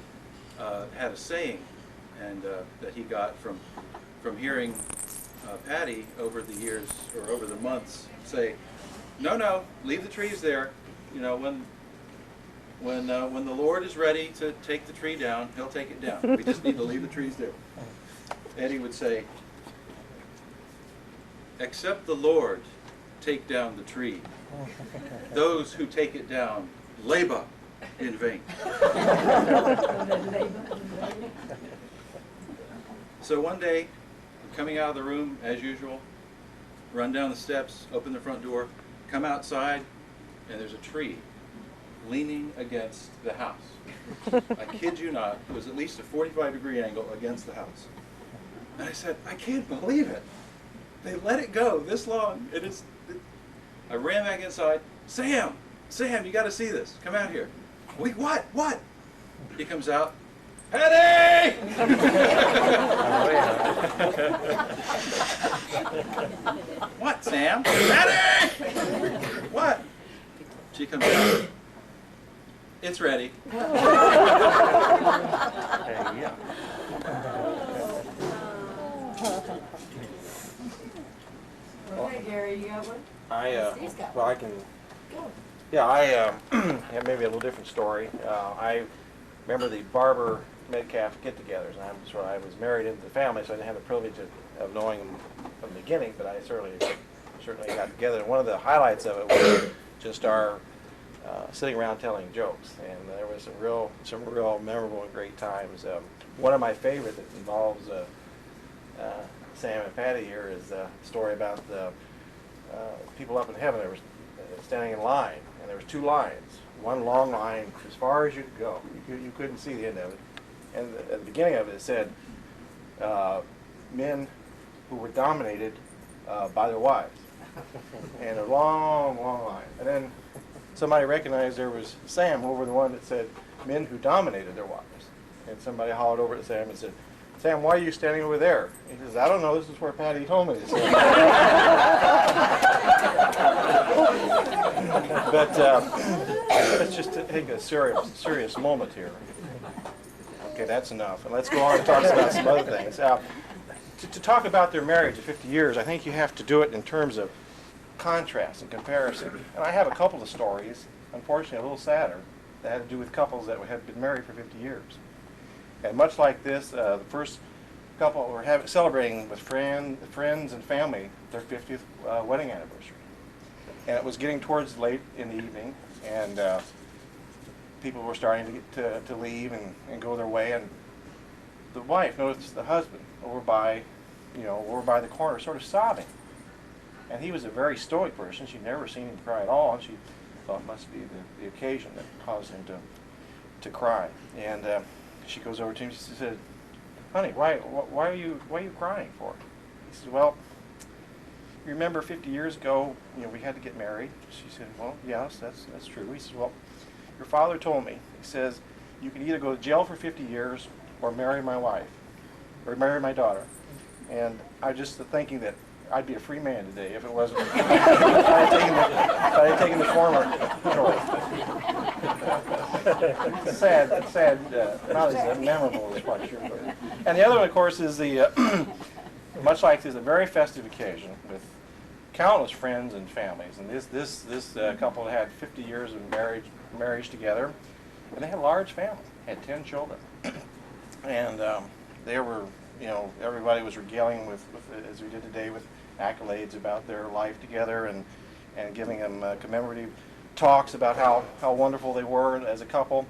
had a saying, and that he got from hearing Patty over the years or over the months say, "No, leave the trees there. You know, when the Lord is ready to take the tree down, He'll take it down. We just need to leave the trees there." Eddie would say, "Except the Lord take down the tree. Those who take it down labor in vain. So one day, I'm coming out of the room as usual, run down the steps, open the front door, come outside, and there's a tree leaning against the house. I kid you not, it was at least a 45-degree angle against the house. And I said, I can't believe it. They let it go this long. I ran back inside. Sam, you got to see this. Come out here. Wait, what? What? He comes out. Patty! What, Sam? Patty! What? She comes out. It's ready. Yeah. Okay, Gary, you got one? Steve's got well, I can. Yeah, I have maybe a little different story. I remember the barber Metcalf get-togethers. I was married into the family, so I didn't have the privilege of knowing them from the beginning, but I certainly got together. And one of the highlights of it was just our sitting around telling jokes, and there was some real memorable and great times. One of my favorite that involves Sam and Patty here is the story about the people up in heaven. They were standing in line, and there was two lines. One long line as far as you could go. You couldn't see the end of it. And at the beginning of it, it said men who were dominated by their wives. And a long, long line. And then somebody recognized there was Sam over the one that said men who dominated their wives. And somebody hollered over at Sam and said, Sam, why are you standing over there? He says, I don't know, this is where Patty told me to stand. But let's just take a serious moment here. Okay, that's enough. And let's go on and talk about some other things. To talk about their marriage of 50 years, I think you have to do it in terms of contrast and comparison. And I have a couple of stories, unfortunately a little sadder, that had to do with couples that had been married for 50 years. And much like this, the first couple were celebrating with friends and family their 50th wedding anniversary. And it was getting towards late in the evening, and people were starting to leave and go their way. And the wife noticed the husband over by the corner, sort of sobbing. And he was a very stoic person. She'd never seen him cry at all, and she thought it must be the occasion that caused him to cry. And she goes over to him. She said, "Honey, why are you crying for?" He said, "Well, you remember 50 years ago, we had to get married." She said, "Well, yes, that's true." He said, "Well, your father told me. He says you can either go to jail for 50 years or marry my wife, or marry my daughter." And I just thinking that I'd be a free man today if it wasn't if I had taken the former choice. Sad, not as memorable as what you're doing. And the other one, of course, is the much like this, a very festive occasion with countless friends and families. And this couple had 50 years of marriage together, and they had a large family, had 10 children, and they were, everybody was regaling with as we did today, with accolades about their life together, and giving them commemorative talks about how wonderful they were as a couple.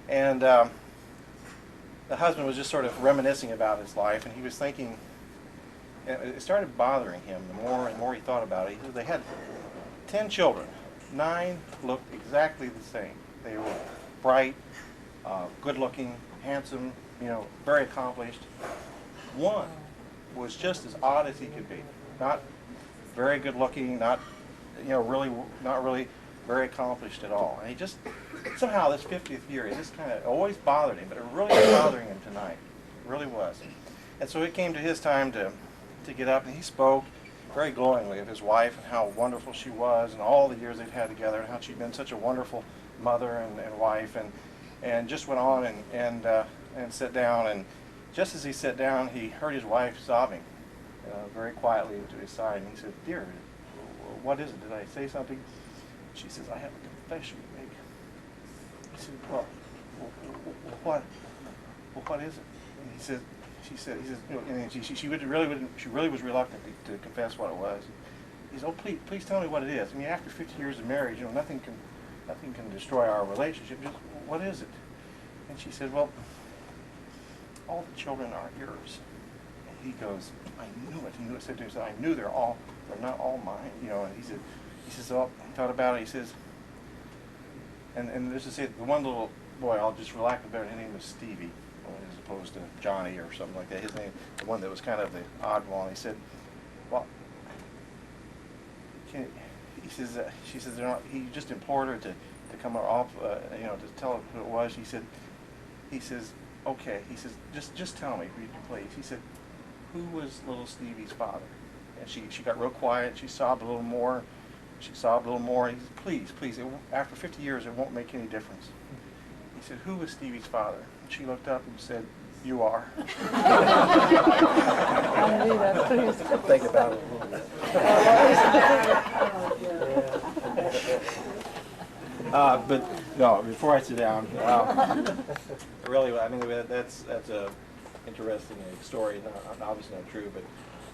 And the husband was just sort of reminiscing about his life, and he was thinking, it started bothering him the more and more he thought about it. He said they had 10 children. 9 looked exactly the same. They were bright, good-looking, handsome, very accomplished. One was just as odd as he could be. Not very good-looking, not really very accomplished at all. And he just, somehow this 50th year, it just kind of always bothered him, but it really was bothering him tonight. It really was. And so it came to his time to get up, and he spoke very glowingly of his wife and how wonderful she was, and all the years they've had together, and how she'd been such a wonderful mother and wife, and just went on and sat down. And just as he sat down, he heard his wife sobbing very quietly to his side, and he said, "Dear, what is it? Did I say something?" She says, "I have a confession to make." He said, "Well, what is it?" And she said, and she really was reluctant to confess what it was. He said, "Oh, please tell me what it is. I mean, after 50 years of marriage, nothing can destroy our relationship. Just what is it? And she said, well, all the children aren't yours. And he goes, I knew it. He knew it. Said to himself, I knew they're not all mine. You know, and he says, oh, he thought about it. He says, and there's to say, the one little boy, I'll just relax better, his name was Stevie, as opposed to Johnny or something like that. His name, the one that was kind of the oddball. And he said, well, she says, they're not, he just implored her to come off, you know, to tell her who it was. He says, okay. He says, just tell me, please. He said, who was little Stevie's father? And she got real quiet. She sobbed a little more. She sobbed a little more. He said, please, after 50 years, it won't make any difference. He said, who was Stevie's father? And she looked up and said, you are. I knew that too. Think about it a little bit. But no, before I sit down, really, I mean, that's a interesting story. Obviously not true, but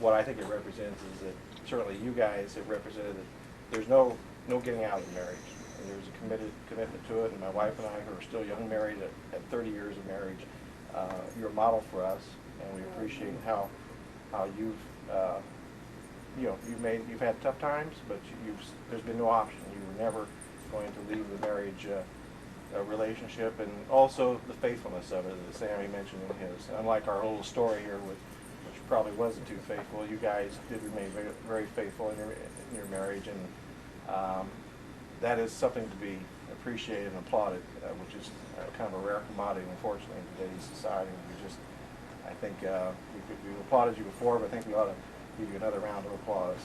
what I think it represents is that certainly you guys have represented that there's no getting out of marriage. And there's a commitment to it, and my wife and I, who are still young married at 30 years of marriage, you're a model for us, and we appreciate how you've you've had tough times, but there's been no option. You were never going to leave the marriage relationship, and also the faithfulness of it, as Sammy mentioned in his. Unlike our little story here, which probably wasn't too faithful, you guys did remain very, very faithful in your marriage, and that is something to be appreciated and applauded, which is kind of a rare commodity, unfortunately, in today's society. I think we applauded you before, but I think we ought to give you another round of applause.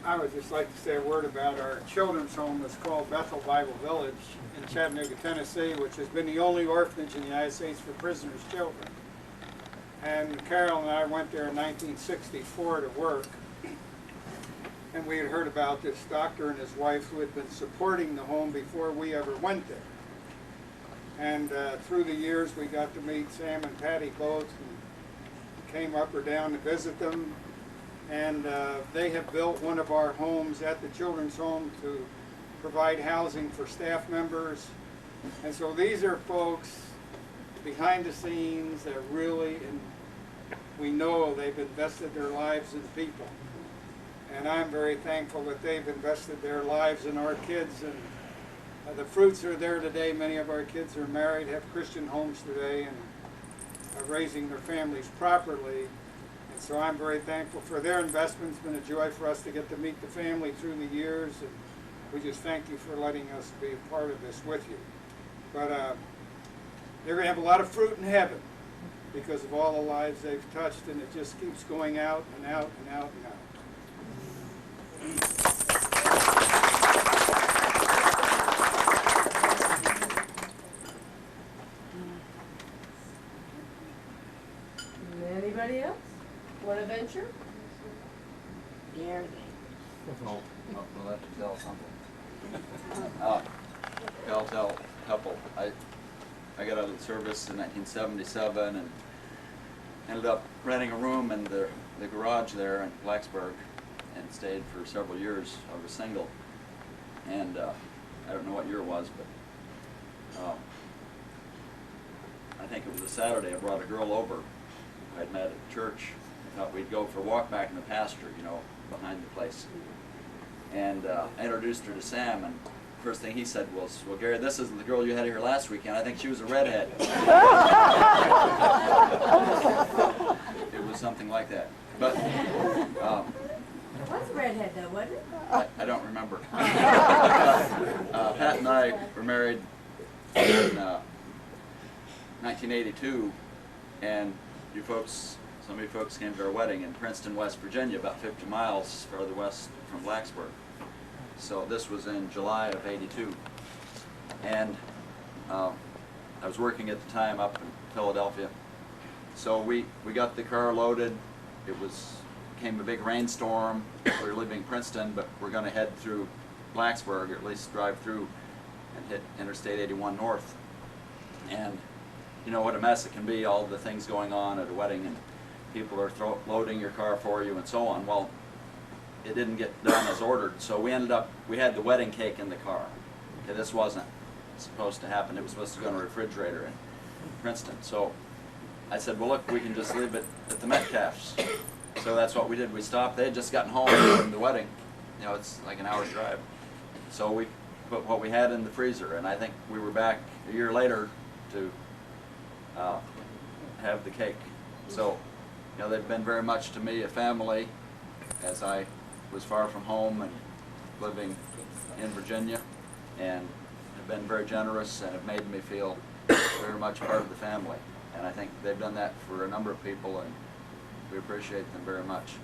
I would just like to say a word about our children's home. It's called Bethel Bible Village in Chattanooga, Tennessee, which has been the only orphanage in the United States for prisoners' children. And Carol and I went there in 1964 to work. And we had heard about this doctor and his wife who had been supporting the home before we ever went there. And through the years, we got to meet Sam and Patty both, and came up or down to visit them. And they have built one of our homes at the children's home to provide housing for staff members. And so these are folks behind the scenes that really, and we know they've invested their lives in people. And I'm very thankful that they've invested their lives in our kids, and the fruits are there today. Many of our kids are married, have Christian homes today, and are raising their families properly. And so I'm very thankful for their investment. It's been a joy for us to get to meet the family through the years, and we just thank you for letting us be a part of this with you. But they're going to have a lot of fruit in heaven because of all the lives they've touched, and it just keeps going out and out and out and out. Anybody else want to venture? Dare they? We'll let you tell something. I'll tell a couple. I got out of the service in 1977 and ended up renting a room in the garage there in Blacksburg and stayed for several years. I was single, and I don't know what year it was, but I think it was a Saturday. I brought a girl over I'd met at church. I thought we'd go for a walk back in the pasture, you know, behind the place. And I introduced her to Sam, and first thing he said was, well, Gary, this isn't the girl you had here last weekend. I think she was a redhead. It was something like that. But It was a redhead though, wasn't it? I don't remember. Pat and I were married in 1982, and some of you folks came to our wedding in Princeton, West Virginia, about 50 miles farther west from Blacksburg. So this was in July of '82. And I was working at the time up in Philadelphia. So we got the car loaded. Came a big rainstorm. We were leaving Princeton, but we're going to head through Blacksburg, or at least drive through and hit Interstate 81 north. And you know what a mess it can be, all the things going on at a wedding. And people are loading your car for you and so on. Well, it didn't get done as ordered, so we had the wedding cake in the car. Okay, this wasn't supposed to happen. It was supposed to go in a refrigerator in Princeton. So I said, well, look, we can just leave it at the Metcalf's. So that's what we did. We stopped. They had just gotten home from the wedding. You know, it's like an hour's drive. So we put what we had in the freezer, and I think we were back a year later to have the cake. So, you know, they've been very much to me a family, as I was far from home and living in Virginia, and have been very generous and have made me feel very much part of the family. And I think they've done that for a number of people, and we appreciate them very much.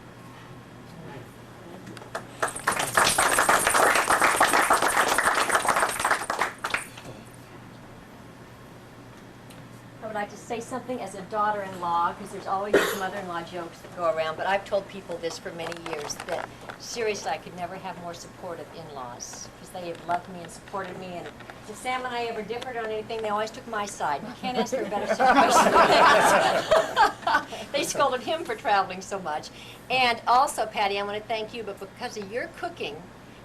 I would like to say something as a daughter-in-law, because there's always these mother-in-law jokes that go around, but I've told people this for many years, that seriously I could never have more supportive in-laws, because they have loved me and supported me, and if Sam and I ever differed on anything, they always took my side. You can't ask for a better situation than that. They scolded him for traveling so much. And also, Patty, I want to thank you, but because of your cooking,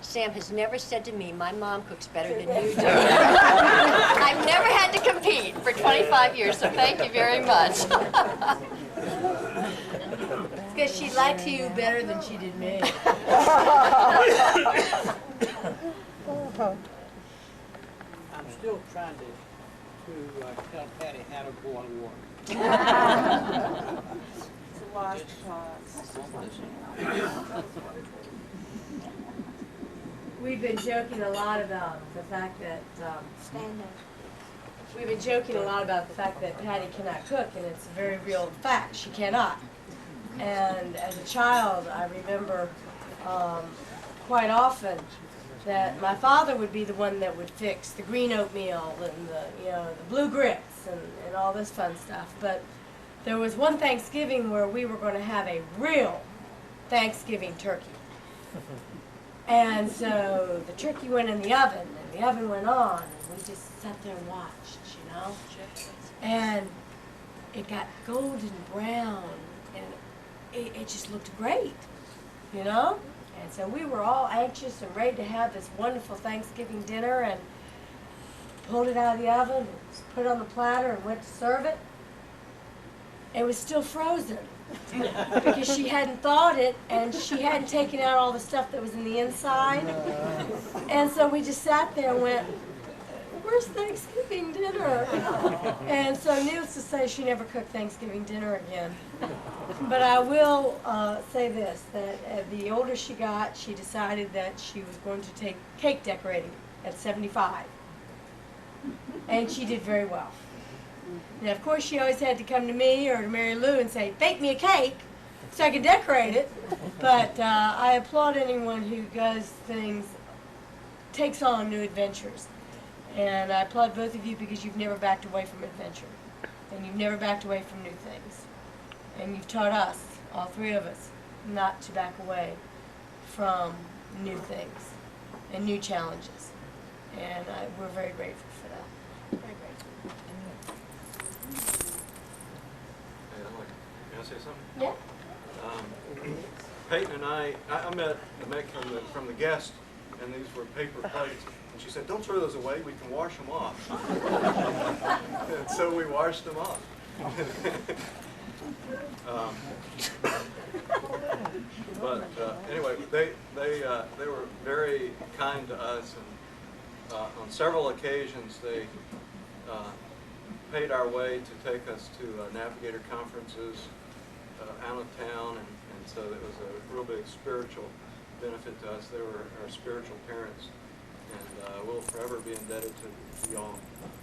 Sam has never said to me, my mom cooks better than you do. I've never had to compete for 25 years, so thank you very much. Because she liked you better than she did me. I'm still trying to tell Patty how to boil water. It's a lost cause. We've been joking a lot about the fact that we've been joking a lot about the fact that Patty cannot cook, and it's a very real fact. She cannot. And as a child, I remember quite often that my father would be the one that would fix the green oatmeal and the blue grits and all this fun stuff. But there was one Thanksgiving where we were going to have a real Thanksgiving turkey. And so the turkey went in the oven, and the oven went on, and we just sat there and watched, you know. And it got golden brown, and it just looked great, you know. And so we were all anxious and ready to have this wonderful Thanksgiving dinner, and pulled it out of the oven, and put it on the platter, and went to serve it. It was still frozen. Because she hadn't thawed it, and she hadn't taken out all the stuff that was in the inside. And so we just sat there and went, where's Thanksgiving dinner? And so needless to say, she never cooked Thanksgiving dinner again. But I will say this, that the older she got, she decided that she was going to take cake decorating at 75. And she did very well. Now, of course, she always had to come to me or to Mary Lou and say, bake me a cake so I can decorate it. But I applaud anyone who does things, takes on new adventures. And I applaud both of you because you've never backed away from adventure. And you've never backed away from new things. And you've taught us, all three of us, not to back away from new things and new challenges. And we're very grateful for that. Very grateful. Can I say something? Yeah. Peyton and I met the mate from the guest, and these were paper plates. And she said, don't throw those away, we can wash them off. And so we washed them off. But anyway, they were very kind to us, and on several occasions they paid our way to take us to navigator conferences out of town, and so it was a real big spiritual benefit to us. They were our spiritual parents, and we'll forever be indebted to y'all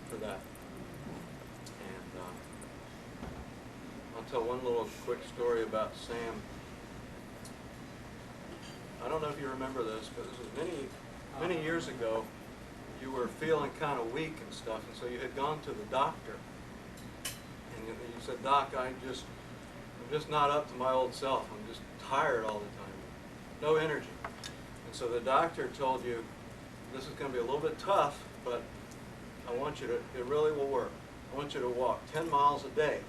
for that. And I'll tell one little quick story about Sam. I don't know if you remember this, but this was many years ago. You were feeling kind of weak and stuff, and so you had gone to the doctor, and you said, Doc, I'm just not up to my old self. I'm just tired all the time, no energy. And so the doctor told you, this is going to be a little bit tough, but I want you to, it really will work. I want you to walk 10 miles a day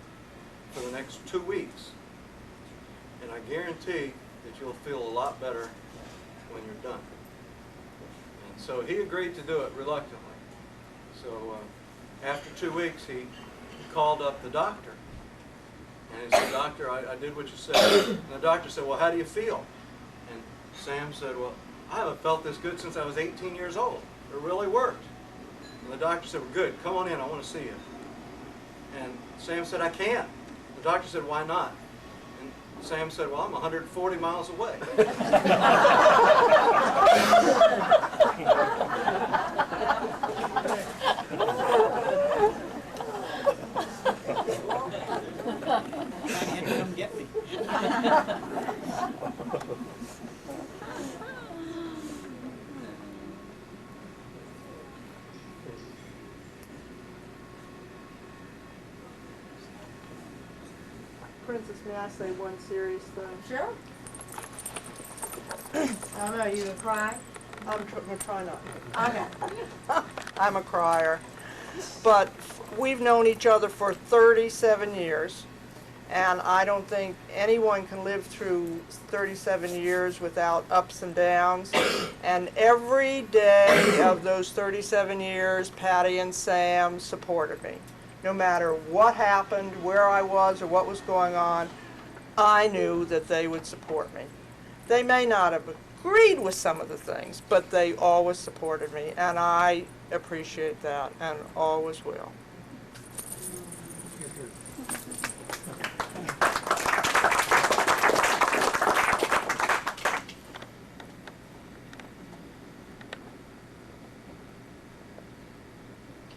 for the next 2 weeks. and I guarantee that you'll feel a lot better when you're done. And so he agreed to do it reluctantly. So after 2 weeks, he called up the doctor. And he said, "Doctor, I did what you said." And the doctor said, "Well, how do you feel?" And Sam said, "Well, I haven't felt this good since I was 18 years old. It really worked." And the doctor said, "Well, good, come on in, I want to see you." And Sam said, "I can't." The doctor said, "Why not?" And Sam said, "Well, I'm 140 miles away." I had to come get me. Princess, may I say one serious thing? Sure. I don't know, you gonna cry? I'm gonna try not. Okay. I'm a crier. But we've known each other for 37 years, and I don't think anyone can live through 37 years without ups and downs. And every day of those 37 years, Patty and Sam supported me. No matter what happened, where I was, or what was going on, I knew that they would support me. They may not have agreed with some of the things, but they always supported me, and I appreciate that and always will.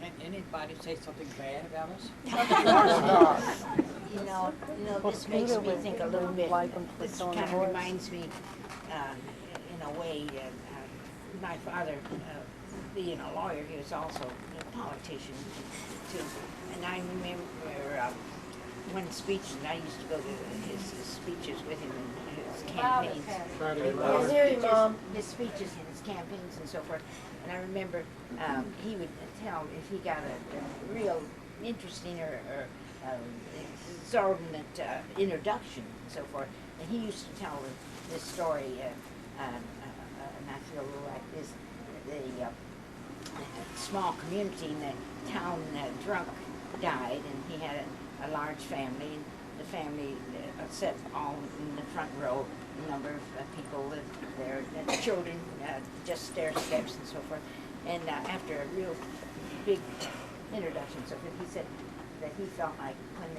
Can anybody say something bad about us? You know, this makes me think a little bit, this kind of reminds me, in a way, my father, being a lawyer, he was also a politician too. And I remember one speech, and I used to go to his speeches with him in his campaigns. His speeches and his campaigns and so forth. And I remember he would tell if he got a real interesting or exorbitant introduction and so forth. And he used to tell this story, and I feel a little like this, the small community in the town drunk died, and he had a large family, and the family sat all in the front row. A number of people lived there, and the children just stair steps and so forth. And after a real big introduction, so he said that he felt like when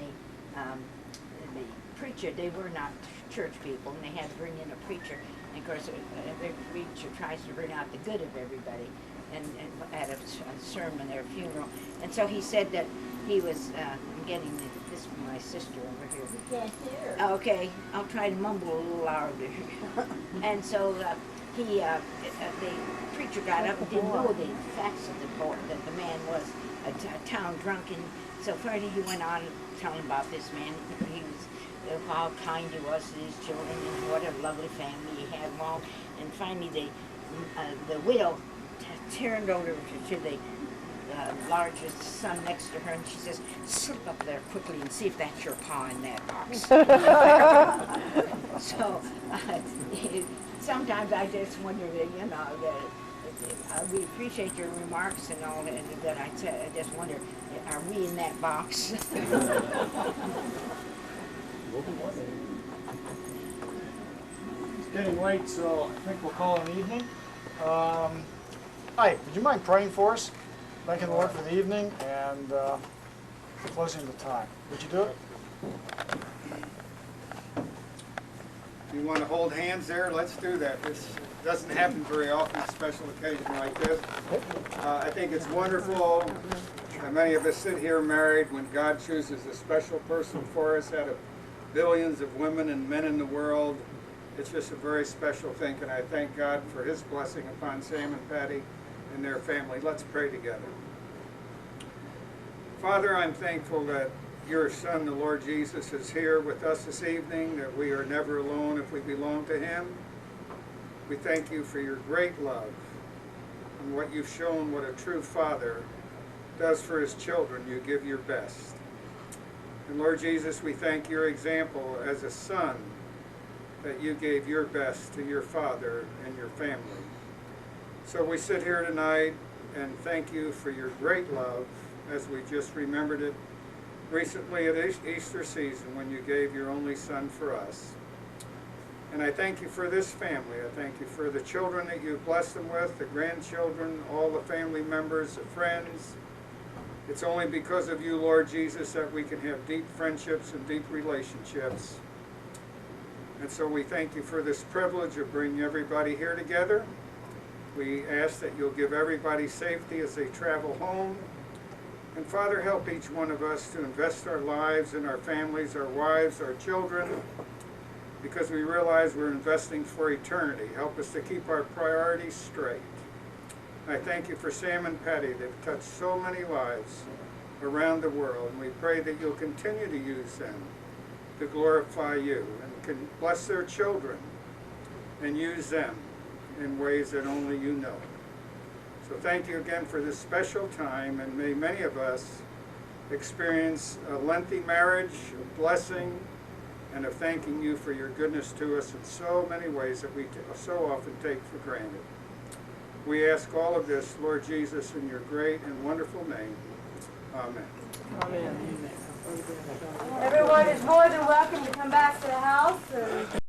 the preacher, they were not church people, and they had to bring in a preacher. And of course, every preacher tries to bring out the good of everybody, and at a sermon or a funeral. And so he said that he was, I'm getting this from my sister over here. You can't hear. Okay, I'll try to mumble a little louder. And so the preacher got up and didn't know the facts of that the man was a town drunk. And so finally he went on telling about this man. He was, how kind he was to his children and what a lovely family he had long. And finally the widow turned over to the largest son next to her, and she says, "Slip up there quickly and see if that's your pa in that box." So sometimes I just wonder that, we appreciate your remarks and all that, but I just wonder, are we in that box? It's getting late, so I think we'll call it an evening. Hi, would you mind praying for us? Thanking the Lord for the evening and closing the time. Would you do it? If you want to hold hands there, let's do that. This doesn't happen very often, a special occasion like this. I think it's wonderful that many of us sit here married when God chooses a special person for us out of billions of women and men in the world. It's just a very special thing, and I thank God for His blessing upon Sam and Patty and their family. Let's pray together. Father, I'm thankful that your Son, the Lord Jesus, is here with us this evening, that we are never alone if we belong to Him. We thank you for your great love and what you've shown what a true father does for his children. You give your best. And Lord Jesus, we thank your example as a son that you gave your best to your father and your family. So we sit here tonight and thank you for your great love as we just remembered it recently at Easter season when you gave your only son for us. And I thank you for this family. I thank you for the children that you've blessed them with, the grandchildren, all the family members, the friends. It's only because of you, Lord Jesus, that we can have deep friendships and deep relationships. And so we thank you for this privilege of bringing everybody here together. We ask that you'll give everybody safety as they travel home. And Father, help each one of us to invest our lives in our families, our wives, our children, because we realize we're investing for eternity. Help us to keep our priorities straight. I thank you for Sam and Patty. They've touched so many lives around the world, and we pray that you'll continue to use them to glorify you and can bless their children and use them in ways that only you know. So thank you again for this special time, and may many of us experience a lengthy marriage, a blessing, and of thanking you for your goodness to us in so many ways that we so often take for granted. We ask all of this, Lord Jesus, in your great and wonderful name. Amen. Everyone is more than welcome to come back to the house.